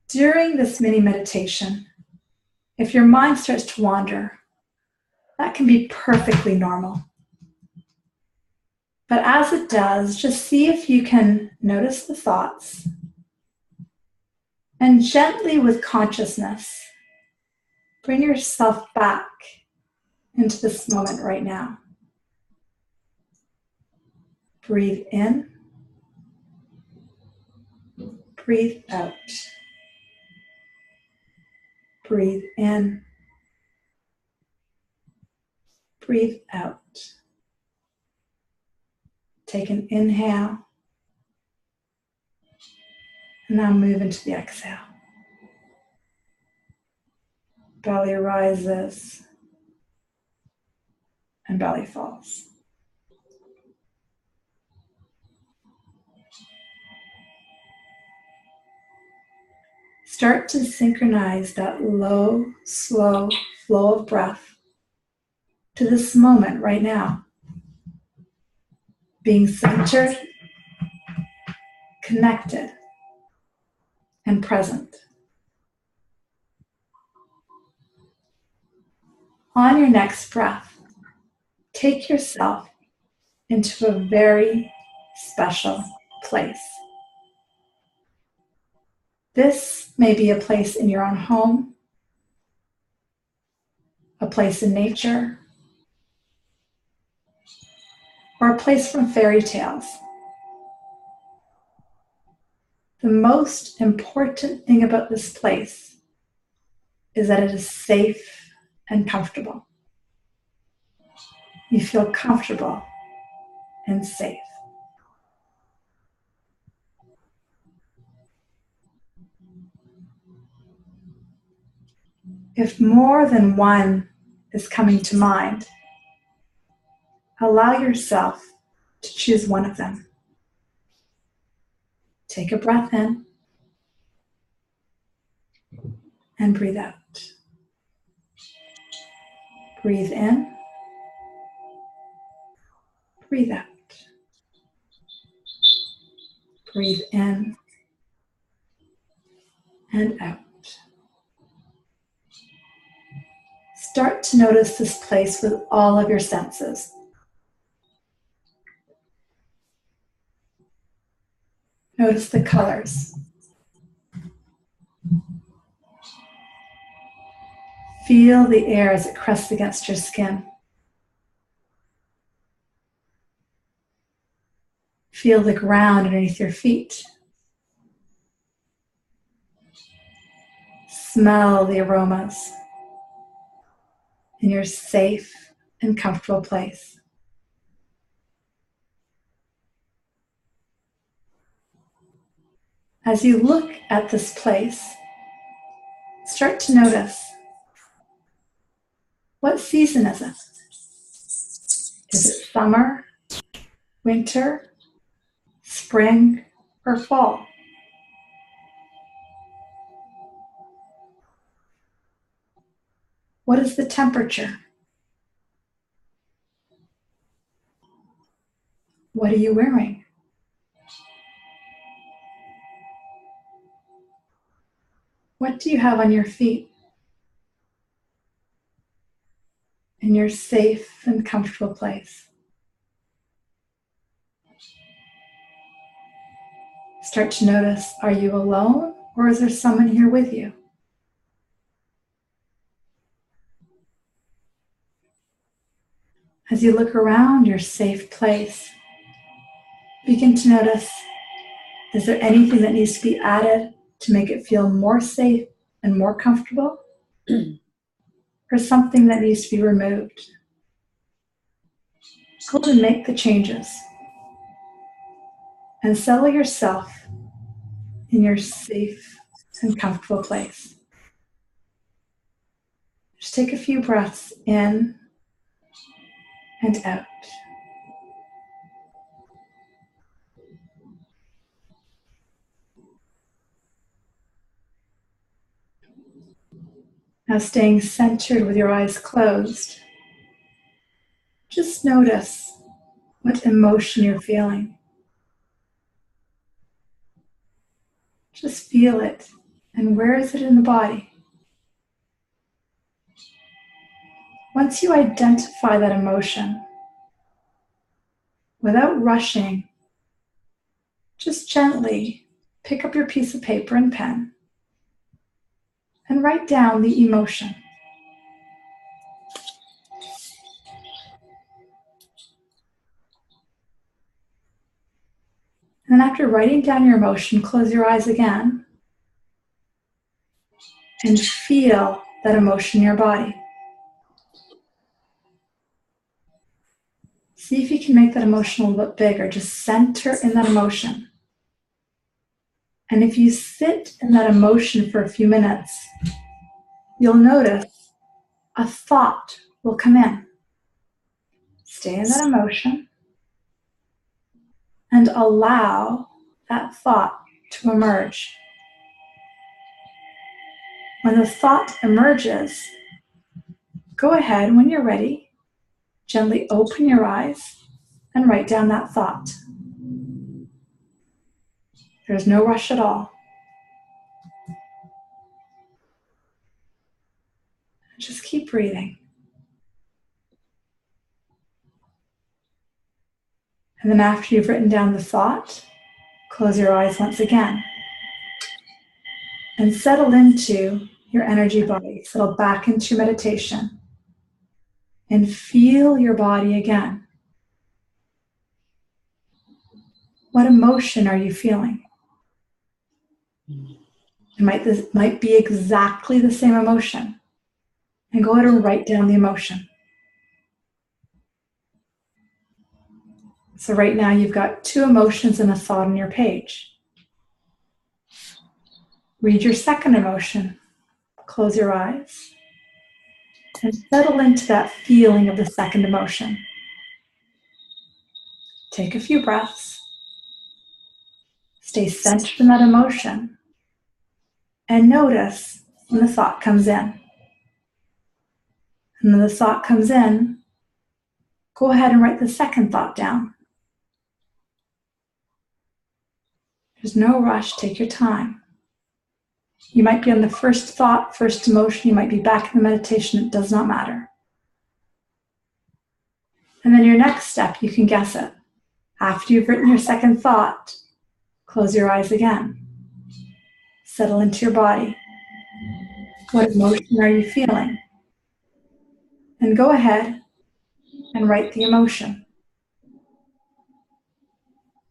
During this mini meditation, if your mind starts to wander, that can be perfectly normal. But as it does, just see if you can notice the thoughts and gently with consciousness, bring yourself back into this moment right now. Breathe in, breathe out. Breathe in, breathe out. Take an inhale, and now move into the exhale. Belly rises and belly falls. Start to synchronize that low, slow flow of breath to this moment right now. Being centered, connected, and present. On your next breath, take yourself into a very special place. This may be a place in your own home, a place in nature, or a place from fairy tales. The most important thing about this place is that it is safe and comfortable. You feel comfortable and safe. If more than one is coming to mind, allow yourself to choose one of them. Take a breath in and breathe out. Breathe in, breathe out. Breathe in and out. Start to notice this place with all of your senses. Notice the colors. Feel the air as it crests against your skin. Feel the ground underneath your feet. Smell the aromas in your safe and comfortable place. As you look at this place, start to notice, what season is it? Is it summer, winter, spring, or fall? What is the temperature? What are you wearing? What do you have on your feet? In your safe and comfortable place. Start to notice, are you alone or is there someone here with you? As you look around your safe place, begin to notice, is there anything that needs to be added to make it feel more safe and more comfortable? Or something that needs to be removed? Go and make the changes. And settle yourself in your safe and comfortable place. Just take a few breaths in and out. Now staying centered with your eyes closed, just notice what emotion you're feeling. Just feel it. And where is it in the body? Once you identify that emotion, without rushing, just gently pick up your piece of paper and pen and write down the emotion. And then after writing down your emotion, close your eyes again and feel that emotion in your body. See if you can make that emotion a little bit bigger. Just center in that emotion. And if you sit in that emotion for a few minutes, you'll notice a thought will come in. Stay in that emotion and allow that thought to emerge. When the thought emerges, go ahead when you're ready, gently open your eyes and write down that thought. There's no rush at all. Just keep breathing. And then after you've written down the thought, close your eyes once again and settle into your energy body. Settle back into meditation and feel your body again. What emotion are you feeling? This might be exactly the same emotion. And go ahead and write down the emotion. So right now you've got 2 emotions and a thought on your page. Read your second emotion. Close your eyes and settle into that feeling of the second emotion. Take a few breaths. Stay centered in that emotion and notice when the thought comes in. And when the thought comes in, go ahead and write the second thought down. There's no rush, take your time. You might be on the first thought, first emotion, you might be back in the meditation, it does not matter. And then your next step, you can guess it. After you've written your second thought, close your eyes again. Settle into your body. What emotion are you feeling? And go ahead and write the emotion.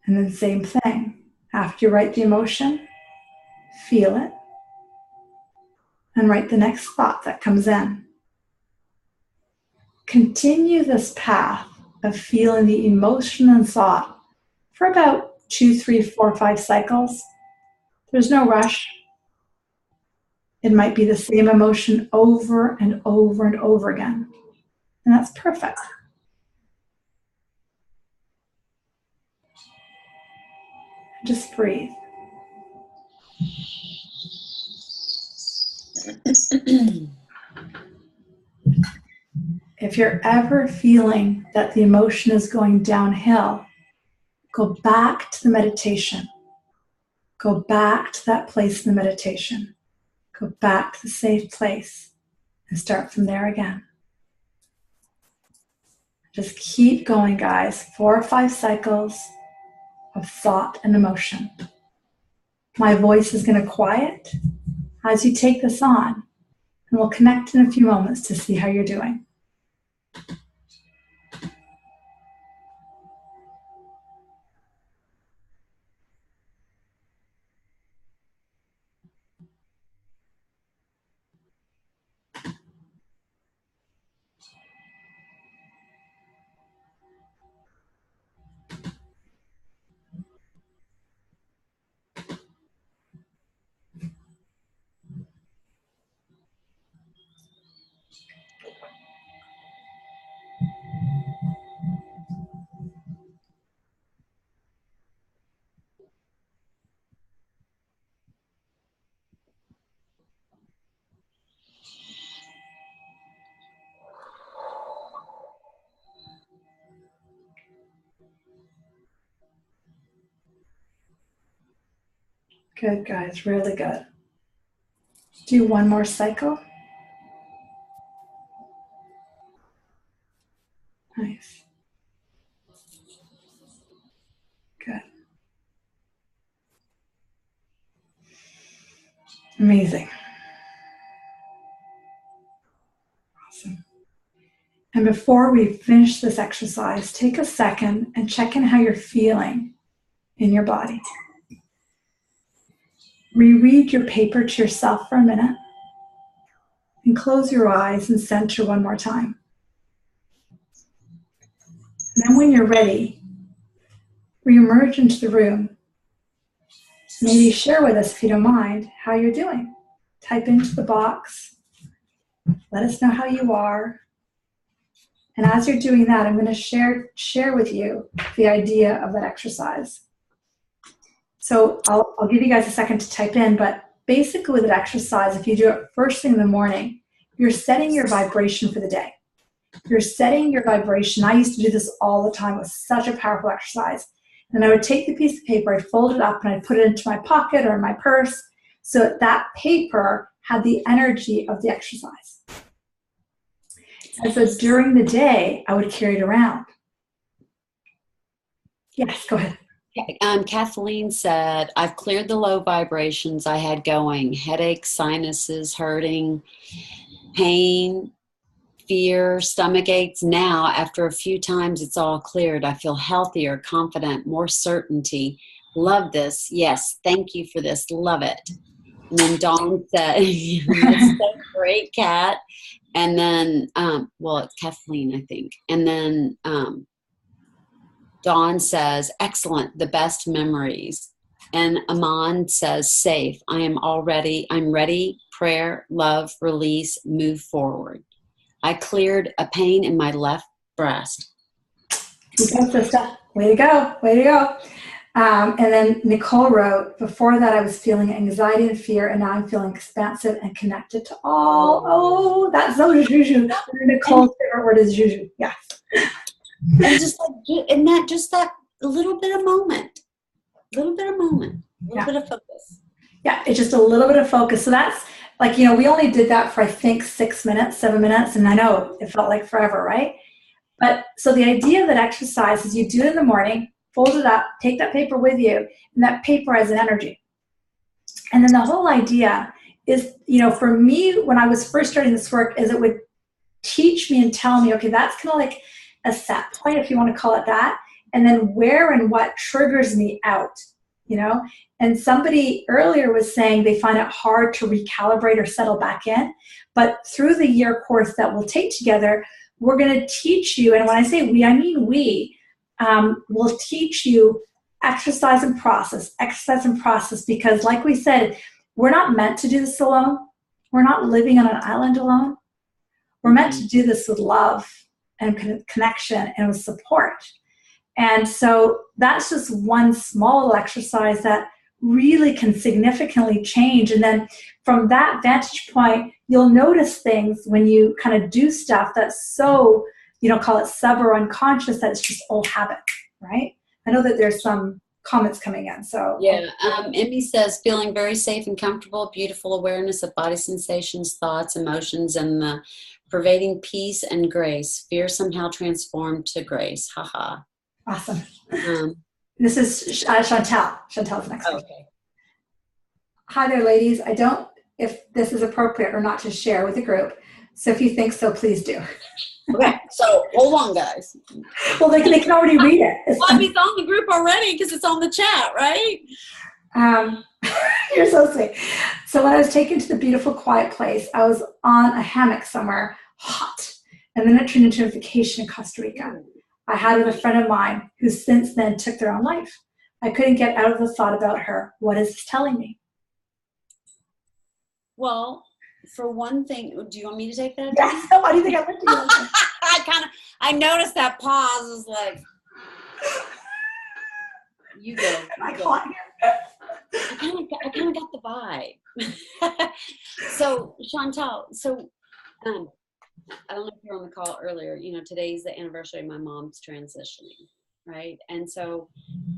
And then same thing. After you write the emotion, feel it, and write the next thought that comes in. Continue this path of feeling the emotion and thought for about 2, 3, 4, 5 cycles. There's no rush. It might be the same emotion over and over and over again. And that's perfect. Just breathe. If you're ever feeling that the emotion is going downhill, go back to the meditation. Go back to that place in the meditation. Go back to the safe place and start from there again. Just keep going, guys. 4 or 5 cycles of thought and emotion. My voice is going to quiet as you take this on, and we'll connect in a few moments to see how you're doing. Good, guys, really good. Do one more cycle. Nice. Good. Amazing. Awesome. And before we finish this exercise, take a second and check in how you're feeling in your body. Reread your paper to yourself for a minute and close your eyes and center one more time. And then when you're ready, re-emerge into the room. Maybe share with us, if you don't mind, how you're doing. Type into the box. Let us know how you are. And as you're doing that, I'm going to share with you the idea of that exercise. So I'll give you guys a second to type in, but basically with that exercise, if you do it first thing in the morning, you're setting your vibration for the day. You're setting your vibration. I used to do this all the time. It was such a powerful exercise. And I would take the piece of paper, I'd fold it up, and I'd put it into my pocket or in my purse so that paper had the energy of the exercise. And so during the day, I would carry it around. Yes, go ahead. Kathleen said, I've cleared the low vibrations I had going. Headaches, sinuses, hurting, pain, fear, stomach aches. Now, after a few times, it's all cleared. I feel healthier, confident, more certainty. Love this. Yes, thank you for this. Love it. And then Dawn said, that's so great, Kat. And then, well, it's Kathleen, I think. And then Dawn says, excellent, the best memories. And Aman says, safe. I'm ready. Prayer, love, release, move forward. I cleared a pain in my left breast. You go, sister. Way to go. Way to go. And then Nicole wrote, before that I was feeling anxiety and fear, and now I'm feeling expansive and connected to all. Oh, that's so juju. Nicole's favorite word is juju. Yes. And just like, and that, just that little bit of moment, a little bit of focus. Yeah, it's just a little bit of focus. So that's like, we only did that for, I think, 6 minutes, 7 minutes. And I know it felt like forever, right? But so the idea of that exercise is you do it in the morning, fold it up, take that paper with you, and that paper has an energy. And then the whole idea is, for me, when I was first starting this work, is it would teach me and tell me, okay, that's kind of like a set point, if you want to call it that, and then where and what triggers me out, And somebody earlier was saying they find it hard to recalibrate or settle back in, but through the year course that we'll take together, we're going to teach you, and when I say we, I mean we, will teach you exercise and process, because like we said, we're not meant to do this alone. We're not living on an island alone. We're meant to do this with love and connection and with support. And so that's just one small exercise that really can significantly change. And then from that vantage point, you'll notice things when you kind of do stuff that's so, call it sub or unconscious, that it's just old habit, right? I know that there's some comments coming in. So yeah, Emmy says, feeling very safe and comfortable, beautiful awareness of body sensations, thoughts, emotions, and the pervading peace and grace. Fear somehow transformed to grace. Haha. Awesome. This is Chantel. Chantel's next. Okay. Hi there, ladies. I don't know if this is appropriate or not to share with the group. So if you think so, please do. Okay, so hold on, guys. Well, they can already read it. Well, it's on the group already because it's on the chat, right? You're so sweet. So when I was taken to the beautiful, quiet place, I was on a hammock somewhere hot, and then it turned into a vacation in Costa Rica. I had with a friend of mine who since then took their own life. I couldn't get out of the thought about her. What is this telling me? Well, for one thing, do you want me to take that? Yes. Why do you think I looked at you? I noticed that pause was like, you go. I kind of got the vibe. So Chantel, I don't know if you were on the call earlier, today's the anniversary of my mom's transitioning, right? And so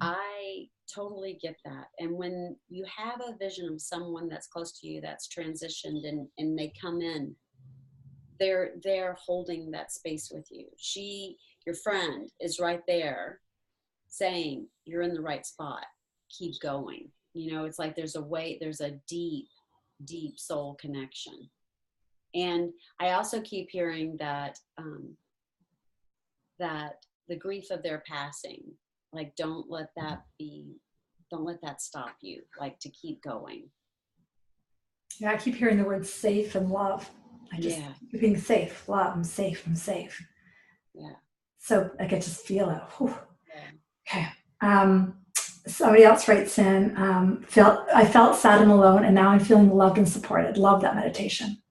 I totally get that. And when you have a vision of someone that's close to you that's transitioned and they come in, they're holding that space with you. Your friend, is right there saying, you're in the right spot. Keep going. It's like there's a deep, deep soul connection. And I also keep hearing that that the grief of their passing, like don't let that stop you, like to keep going. Yeah, I keep hearing the word safe and love. Keep being safe, love, I'm safe. Yeah. So I get to feel it. Yeah. Okay. Somebody else writes in, I felt sad and alone, and now I'm feeling loved and supported. Love that meditation.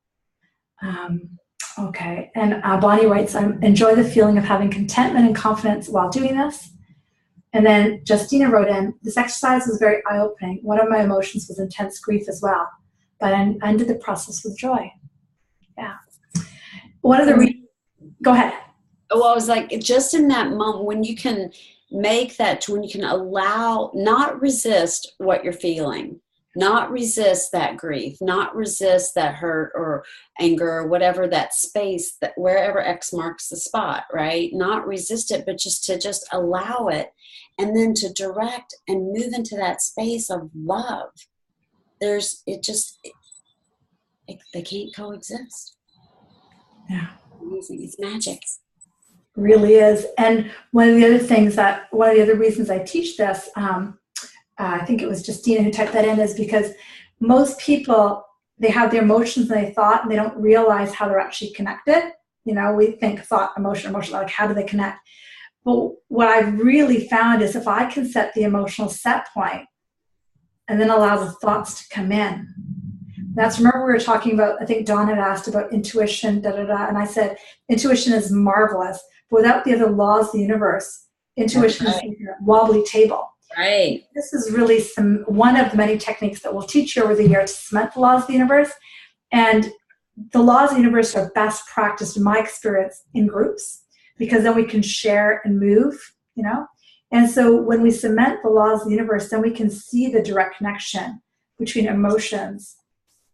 Okay. And Bonnie writes, I enjoy the feeling of having contentment and confidence while doing this. And then Justina wrote in, this exercise was very eye-opening. One of my emotions was intense grief as well, but I ended the process with joy. Yeah. One of the reasons, go ahead. Well, I was like, just in that moment when you can make that, when you can allow, not resist what you're feeling, not resist that grief, not resist that hurt or anger or whatever that space, that wherever X marks the spot, right? Not resist it, but just to just allow it, and then to direct and move into that space of love. They can't coexist. Yeah. Amazing. It's magic. Really is. And one of the other reasons I teach this, I think it was Justina who typed that in, is because most people, they have their emotions and they thought, and they don't realize how they're actually connected. You know, we think thought, emotion, like how do they connect? But what I've really found is if I can set the emotional set point and then allow the thoughts to come in. Remember we were talking about, I think Dawn had asked about intuition, and I said, intuition is marvelous, but without the other laws of the universe, intuition is like a wobbly table. Right. This is really one of the many techniques that we'll teach you over the year to cement the laws of the universe. And the laws of the universe are best practiced, in my experience, in groups, because then we can share and move, you know? And so when we cement the laws of the universe, then we can see the direct connection between emotions,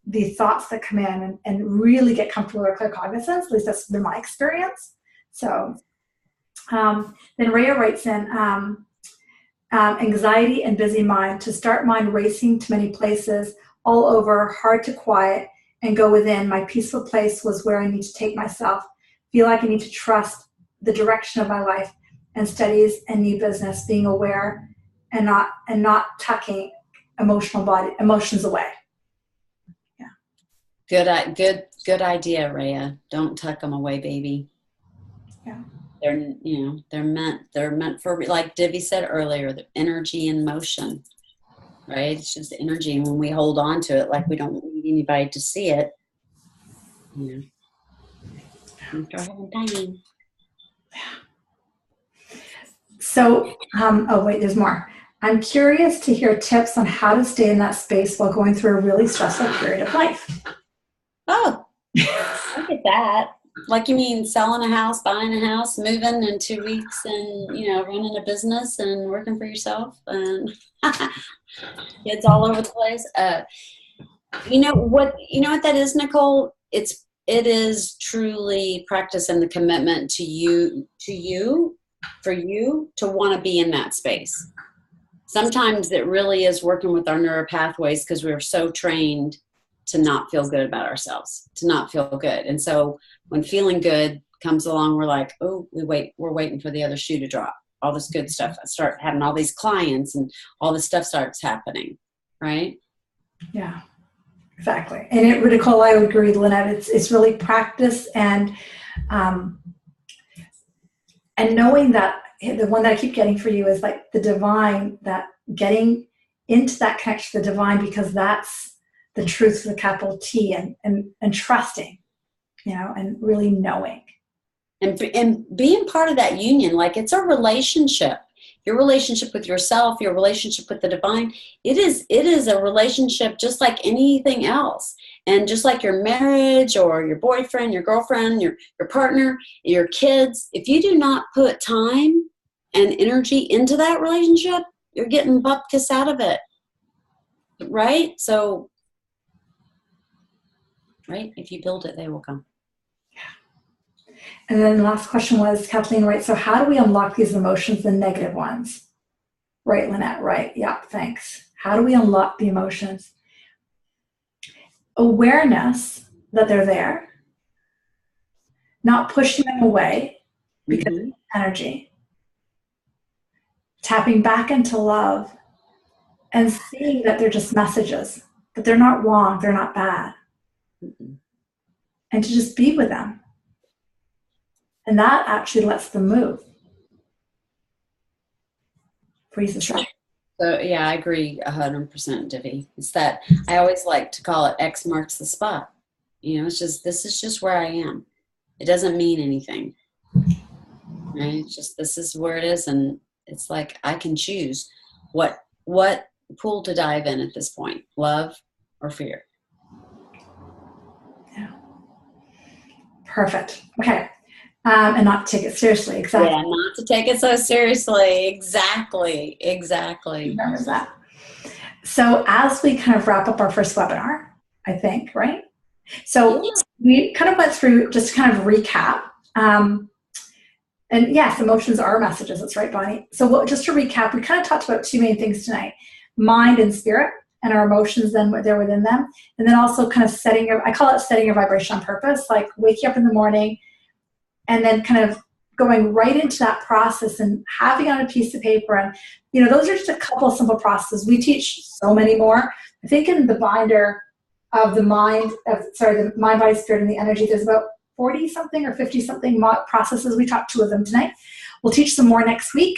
the thoughts that come in, and really get comfortable with our clear cognizance. At least that's been my experience. So then Rhea writes in, anxiety and busy mind, to start mind racing to many places, all over, hard to quiet and go within. My peaceful place was where I need to take myself. Feel like I need to trust the direction of my life and studies and new business, being aware and not tucking emotions away. Yeah. Good idea, Rhea. Don't tuck them away, baby. Yeah. They're meant for, like Divi said earlier, the energy in motion, right? It's just energy. And when we hold on to it, like we don't need anybody to see it, after having pain. So, oh wait, there's more. I'm curious to hear tips on how to stay in that space while going through a really stressful period of life. Oh, look at that. Like, you mean selling a house, buying a house, moving in 2 weeks, and running a business and working for yourself and kids all over the place. You know what that is, Nicole? It is truly practice and the commitment to you for you to want to be in that space. Sometimes it really is working with our neural pathways, because we're so trained to not feel good about ourselves, to not feel good. And so when feeling good comes along, we're like, oh, we're waiting for the other shoe to drop. All this good stuff. I start having all these clients and all this stuff starts happening, right? Yeah, exactly. And Nicole, I would agree, Lynette, it's really practice and knowing that the one that I keep getting for you is like the divine, that getting into that connection to the divine, because that's the truth with a capital T, and trusting, and really knowing. And being part of that union, like it's a relationship. Your relationship with yourself, your relationship with the divine, it is a relationship just like anything else. And just like your marriage or your boyfriend, your girlfriend, your partner, your kids, if you do not put time and energy into that relationship, you're getting bupkis out of it. Right? So, right? If you build it, they will come. Yeah. And then the last question was, Kathleen, right? So how do we unlock these emotions, the negative ones? Right, Lynette, right. Yeah, thanks. How do we unlock the emotions? Awareness that they're there, not pushing them away because of energy, tapping back into love and seeing that they're just messages, that they're not wrong, they're not bad, and to just be with them. And that actually lets them move. Freeze the stress. So yeah, I agree 100%, Divi. It's that I always like to call it X marks the spot. It's just, this is just where I am. It doesn't mean anything, right? It's just, this is where it is. And it's like, I can choose what pool to dive in at this point, love or fear. Yeah. Perfect. Okay. And not take it seriously. Exactly. Yeah, not to take it so seriously. Exactly. Remember that. So as we kind of wrap up our first webinar, I think, right? So we kind of went through, just to kind of recap. And yes, emotions are messages. That's right, Bonnie. So just to recap, we kind of talked about two main things tonight: mind and spirit, and our emotions, then what they're within them. And then also kind of I call it setting your vibration on purpose, like waking up in the morning and then kind of going right into that process and having it on a piece of paper. And, those are just a couple of simple processes. We teach so many more. I think in the binder of the mind, the mind, body, spirit, and the energy, there's about 40 something or 50 something processes. We taught 2 of them tonight. We'll teach some more next week.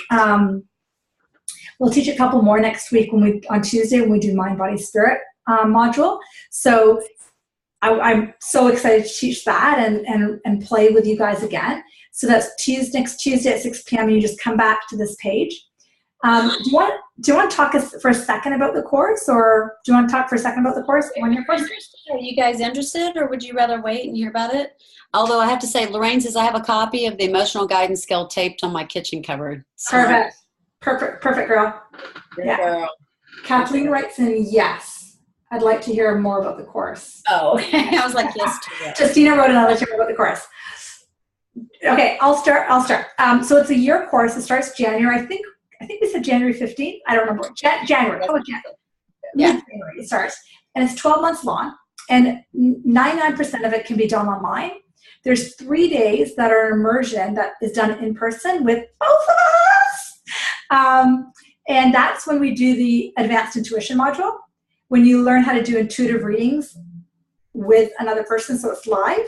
We'll teach a couple more next week on Tuesday when we do mind, body, spirit module. So I'm so excited to teach that and play with you guys again. So that's next Tuesday at 6 p.m. and you just come back to this page. Do you want to talk for a second about the course, or do you want to talk for a second about the course? Are you guys interested, or would you rather wait and hear about it? Although I have to say, Lorraine says I have a copy of the emotional guidance skill taped on my kitchen cupboard. So. Perfect, girl. Yeah. Girl. Kathleen writes in, yes, I'd like to hear more about the course. Oh, I was like, yes to that. Justina wrote in, I'd like to hear more about the course. Okay, I'll start. So it's a year course. It starts January. I think we said January 15th. I don't remember. January. Oh, January. Yeah. January it starts. And it's 12 months long. And 99% of it can be done online. There's 3 days that are immersion that is done in person with both of us. And that's when we do the advanced intuition module, when you learn how to do intuitive readings with another person, so it's live.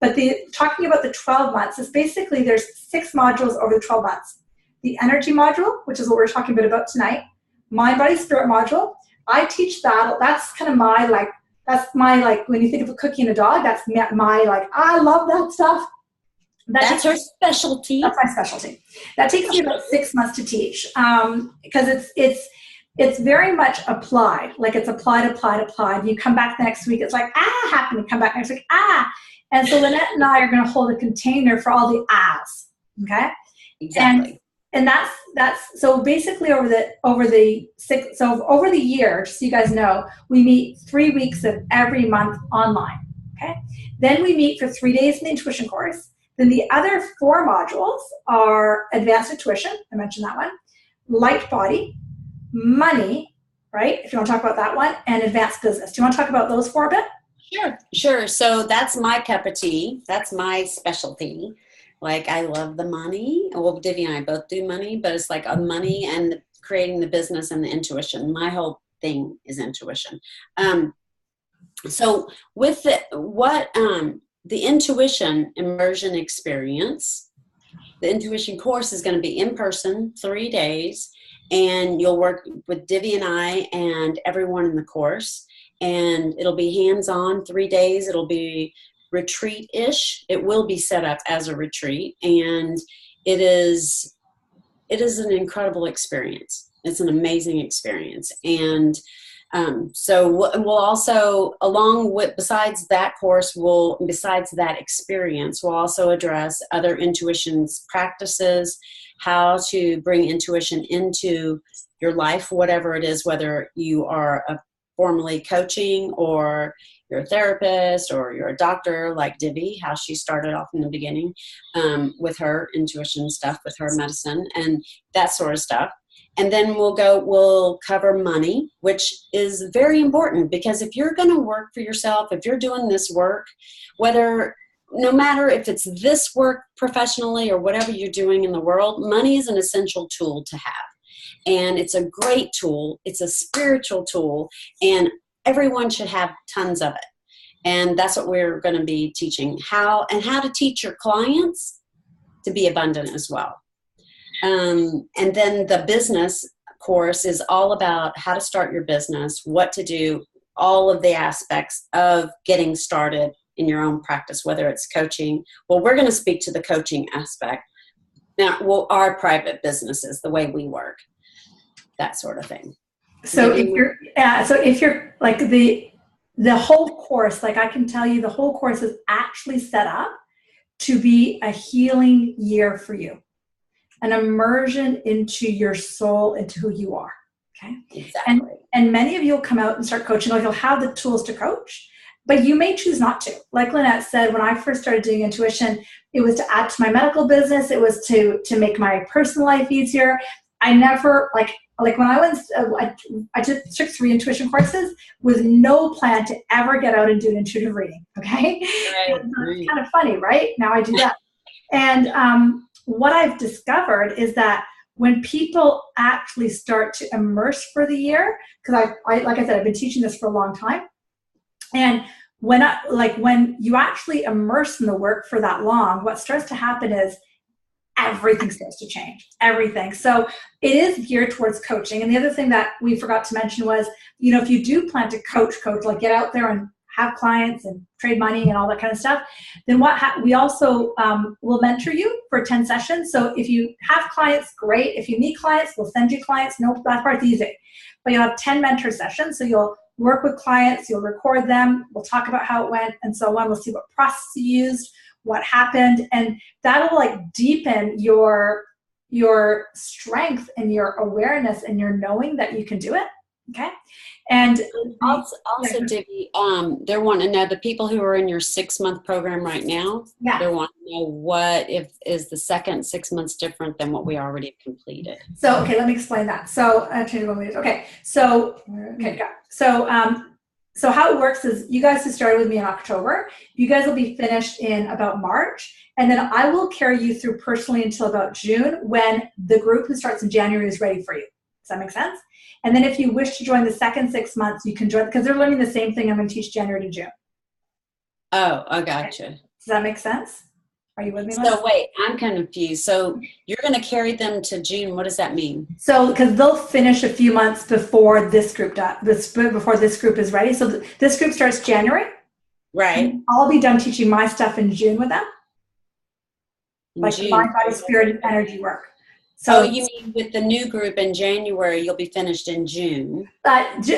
But talking about the 12 months is basically there's 6 modules over the 12 months. The energy module, which is what we're talking about tonight, mind, body, spirit module. I teach that. That's kind of my, when you think of a cookie and a dog, that's my, I love that stuff. That's her specialty. That's my specialty. That takes me about 6 months to teach because it's very much applied. Like it's applied. You come back the next week, it's like, happened. You come back next week, And so Lynette and I are going to hold a container for all the ahs. Okay? Exactly. And that's so basically over the year, just so you guys know, we meet 3 weeks of every month online. Okay? Then we meet for 3 days in the intuition course. Then the other 4 modules are advanced intuition, I mentioned that one, light body, money, right? If you want to talk about that one, and advanced business. Do you want to talk about those 4 a bit? Sure. So that's my cup of tea. That's my specialty. Like, I love the money. Well, Divi and I both do money, but it's like a money and creating the business and the intuition. My whole thing is intuition. So with the intuition immersion experience, the intuition course is going to be in person, 3 days, and you'll work with Divi and I and everyone in the course, and it'll be hands-on 3 days. It'll be retreat-ish. It will be set up as a retreat, and it is an incredible experience. It's an amazing experience. And so we'll also, besides that experience, we'll also address other intuition practices, how to bring intuition into your life, whatever it is, whether you are formally coaching or you're a therapist or you're a doctor like Divi, how she started off in the beginning with her intuition stuff, with her medicine and that sort of stuff. And then we'll cover money, which is very important, because if you're going to work for yourself, if you're doing this work, no matter if it's this work professionally or whatever you're doing in the world, money is an essential tool to have. And it's a great tool. It's a spiritual tool, and everyone should have tons of it. And that's what we're going to be teaching, how to teach your clients to be abundant as well. And then the business course is all about how to start your business, what to do, all of the aspects of getting started in your own practice, whether it's coaching. Well, we're going to speak to the coaching aspect. Now, well, our private businesses, the way we work, that sort of thing. So if you're like the whole course, like I can tell you the whole course is actually set up to be a healing year for you, an immersion into your soul, into who you are. Okay. Exactly. And many of you will come out and start coaching, like you'll have the tools to coach, but you may choose not to. Like Lynette said, when I first started doing intuition, it was to add to my medical business. It was to make my personal life easier. I never, like when I went, I took 3 intuition courses with no plan to ever get out and do an intuitive reading. Okay. Right. It's kind of funny, right? Now I do that. And what I've discovered is that when people actually start to immerse for the year, because I like I said, I've been teaching this for a long time. And when you actually immerse in the work for that long, what starts to happen is everything starts to change, everything. So it is geared towards coaching. And the other thing that we forgot to mention was, if you do plan to coach, like get out there and have clients and trade money and all that kind of stuff, then we also will mentor you for 10 sessions. So if you have clients, great. If you need clients, we'll send you clients. No, that part's easy. But you'll have 10 mentor sessions. So you'll work with clients, you'll record them, we'll talk about how it went and so on. We'll see what process you used, what happened, and that'll like deepen your strength and your awareness and your knowing that you can do it. Okay. And also Divi, they're wanting to know, the people who are in your 6-month program right now, they're wanting to know what is the second 6 months different than what we already completed. So, okay, let me explain that. So, so how it works is you guys who started with me in October, you guys will be finished in about March, and then I will carry you through personally until about June, when the group who starts in January is ready for you. Does that make sense? And then if you wish to join the second 6 months, you can join, because they're learning the same thing I'm going to teach January to June. Oh, I gotcha. Does that make sense? Are you with me? So wait, I'm confused. So you're going to carry them to June. What does that mean? So because they'll finish a few months before this group before this group is ready. So this group starts January. Right. I'll be done teaching my stuff in June with them. Like mind, body, spirit, and energy work. So you mean with the new group in January, you'll be finished in June?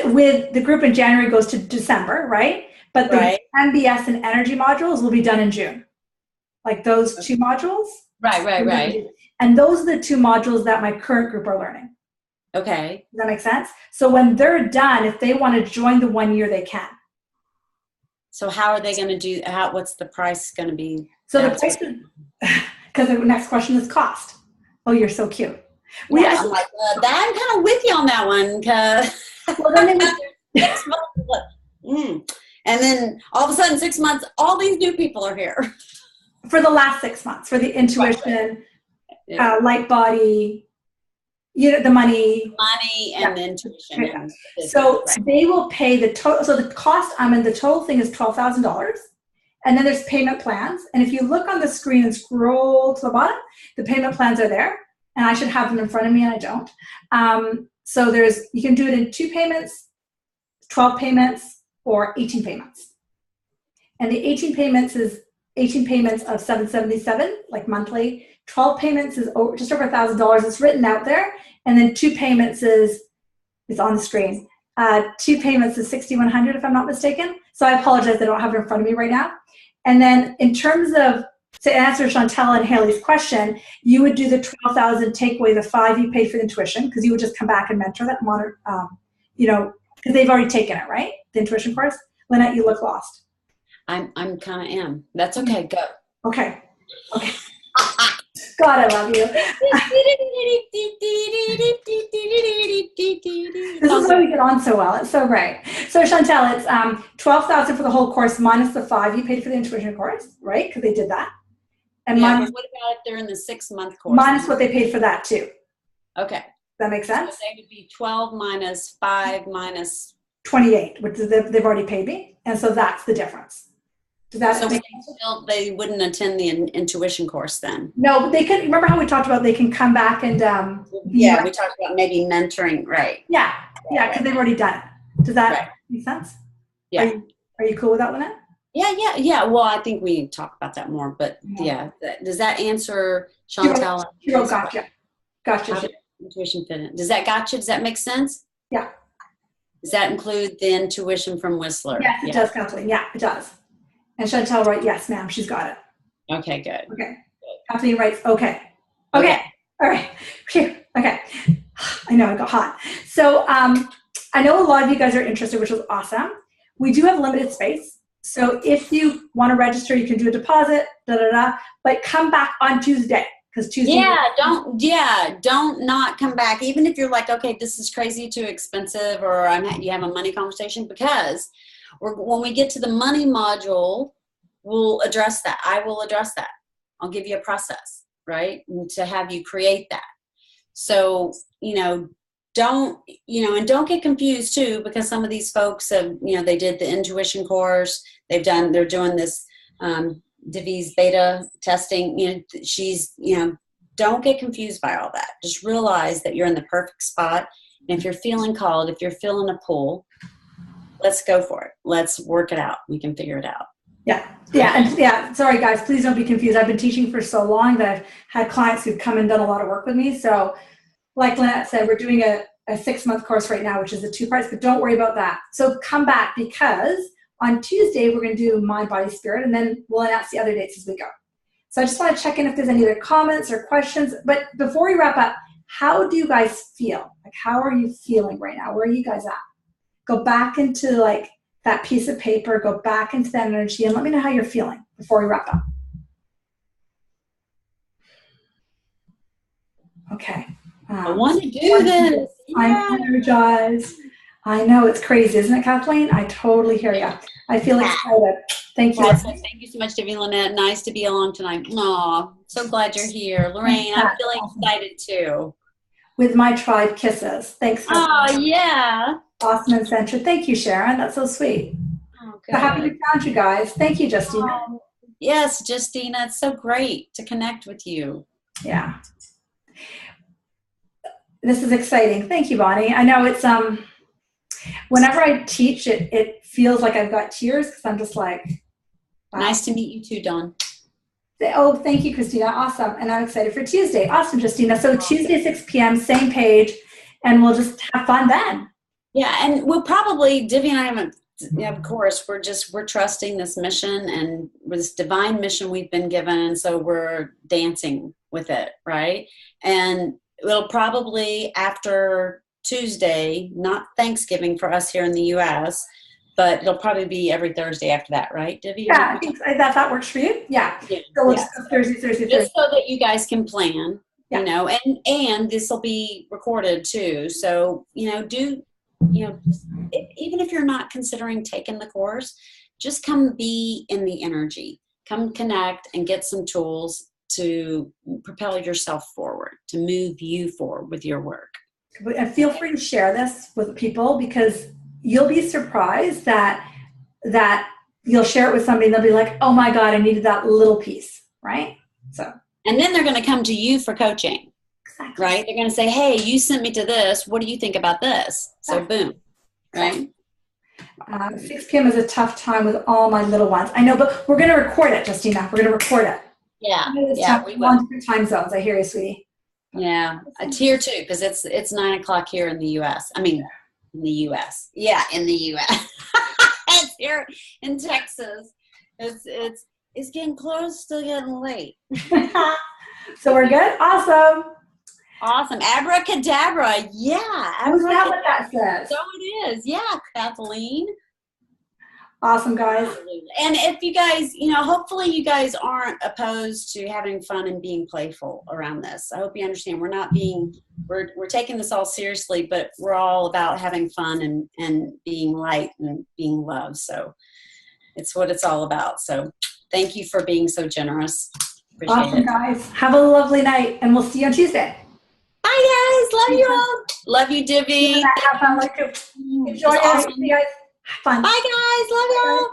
With the group in January goes to December, right? But the MBS and energy modules will be done in June. Like those 2 modules. Right. And those are the 2 modules that my current group are learning. Okay. Does that make sense? So when they're done, if they want to join the 1 year, they can. So how are they going to do, what's the price going to be? So the price is, because the next question is cost. Oh, you're so cute. I'm like, I'm kind of with you on that one. Well, then and then all of a sudden, 6 months, all these new people are here. For the last 6 months, for the intuition, light body, the money. And the intuition. Yeah. So they will pay the total. So the cost, the total thing is $12,000. And then there's payment plans. And if you look on the screen and scroll to the bottom, the payment plans are there. And I should have them in front of me, and I don't. So you can do it in 2 payments, 12 payments, or 18 payments. And the 18 payments is 18 payments of $777, like monthly. 12 payments is just over $1,000. It's written out there. And then 2 payments is on the screen. 2 payments is $6,100, if I'm not mistaken. So I apologize, I don't have it in front of me right now. And then in terms of, to answer Chantel and Haley's question, you would do the $12,000, take away the $5,000 you paid for the intuition, because you would just come back and mentor that because they've already taken it, right? The intuition course. Lynette, you look lost. I'm kind of am. That's okay. Go. Okay. God, I love you. This is why we get on so well. It's so great. So Chantel, it's $12,000 for the whole course minus the $5,000 you paid for the intuition course, right? Because they did that. And minus, what about if they're in the 6-month course? Minus what they paid for that too. Okay. Does that make sense? So they would be 12 minus 5 minus 28, which is they've already paid me, and so that's the difference. Does that make sense? They wouldn't attend the intuition course then? No, but they can. Remember how we talked about they can come back and we talked about maybe mentoring, right? Yeah, because they've already done it. Does that make sense? Yeah. Are you cool with that, Lynette? Yeah. Well, I think we talk about that more, but does that answer Chantel? Gotcha. How does intuition fit in? Does that gotcha? Does that make sense? Yeah. Does that include the intuition from Whistler? Yes, it does, Kathleen. Yeah, it does. And Chantel, right? Yes, ma'am. She's got it. Okay, good. Okay. Kathleen writes, okay. All right. Phew. Okay. I know I got hot. So I know a lot of you guys are interested, which is awesome. We do have limited space. So if you want to register, you can do a deposit, but come back on Tuesday. Because Tuesday. Don't not come back. Even if you're like, okay, this is crazy too expensive, or you have a money conversation, because when we get to the money module, we'll address that. I will address that. I'll give you a process, right? To have you create that. So, don't get confused too, because some of these folks have, they did the intuition course. They're doing this, Divi's beta testing. Don't get confused by all that. Just realize that you're in the perfect spot. And if you're feeling called, if you're feeling a pull, let's go for it. Let's work it out. We can figure it out. Yeah. Sorry, guys. Please don't be confused. I've been teaching for so long that I've had clients who've come and done a lot of work with me. So like Lynette said, we're doing a 6-month course right now, which is the 2 parts, but don't worry about that. So come back, because on Tuesday, we're going to do mind, body, spirit, and then we'll announce the other dates as we go. So I just want to check in if there's any other comments or questions. But before we wrap up, how do you guys feel? Like, how are you feeling right now? Where are you guys at? Go back into like that piece of paper, go back into that energy, and let me know how you're feeling before we wrap up. Okay. I want to do this. I'm energized. I know, it's crazy, isn't it, Kathleen? I totally hear you. I feel excited. Thank you. Thank you so much, Divi Lynette. Nice to be along tonight. Aw, so glad you're here. Lorraine, I'm feeling excited too. With my tribe kisses. Thanks. Oh, yeah. Awesome and centered. Thank you, Sharon. That's so sweet. Oh, so happy we found you guys. Thank you, Justina. Yes, Justina. It's so great to connect with you. Yeah. This is exciting. Thank you, Bonnie. I know it's whenever I teach it feels like I've got tears, because I'm just like, wow. Nice to meet you too, Dawn. Oh, thank you, Christina. Awesome. And I'm excited for Tuesday. Awesome, Justina. So Tuesday, 6 p.m., same page, and we'll just have fun then. Yeah, and we'll probably, Divi and I haven't, of course, we're trusting this mission and this divine mission we've been given, and so we're dancing with it, right? And it'll probably, after Tuesday, not Thanksgiving for us here in the U.S., but it'll probably be every Thursday after that, right, Divi? Yeah, I think that works for you. Yeah. So we'll just go Thursday. Just so that you guys can plan, and this will be recorded too. So, even if you're not considering taking the course, just come be in the energy. Come connect and get some tools to propel yourself forward, to move you forward with your work. And feel free to share this with people, because you'll be surprised that you'll share it with somebody and they'll be like, oh my God, I needed that little piece, right? So. And then they're going to come to you for coaching, exactly. Right? They're going to say, hey, you sent me to this. What do you think about this? So boom, right? 6 p.m. is a tough time with all my little ones. I know, but we're going to record it, Justina. We're going to record it. Yeah. We will. On different time zones. I hear you, sweetie. Yeah. A tier 2, because it's 9 o'clock here in the U.S. I mean, in the U.S. Yeah, in the U.S. It's here in Texas. It's getting close to getting late. So we're good? Awesome. Abracadabra. Yeah. Who's that what that says? So it is. Yeah, Kathleen. Awesome, guys. And if you guys, hopefully you guys aren't opposed to having fun and being playful around this. I hope you understand we're taking this all seriously, but we're all about having fun and being light and being loved. So it's what it's all about. So thank you for being so generous. Appreciate awesome, guys. Have a lovely night, and we'll see you on Tuesday. Bye, guys. Love you all. Love you, Divi. Have fun. Enjoy it. Awesome. See you guys. Have fun. Bye, guys. Love y'all.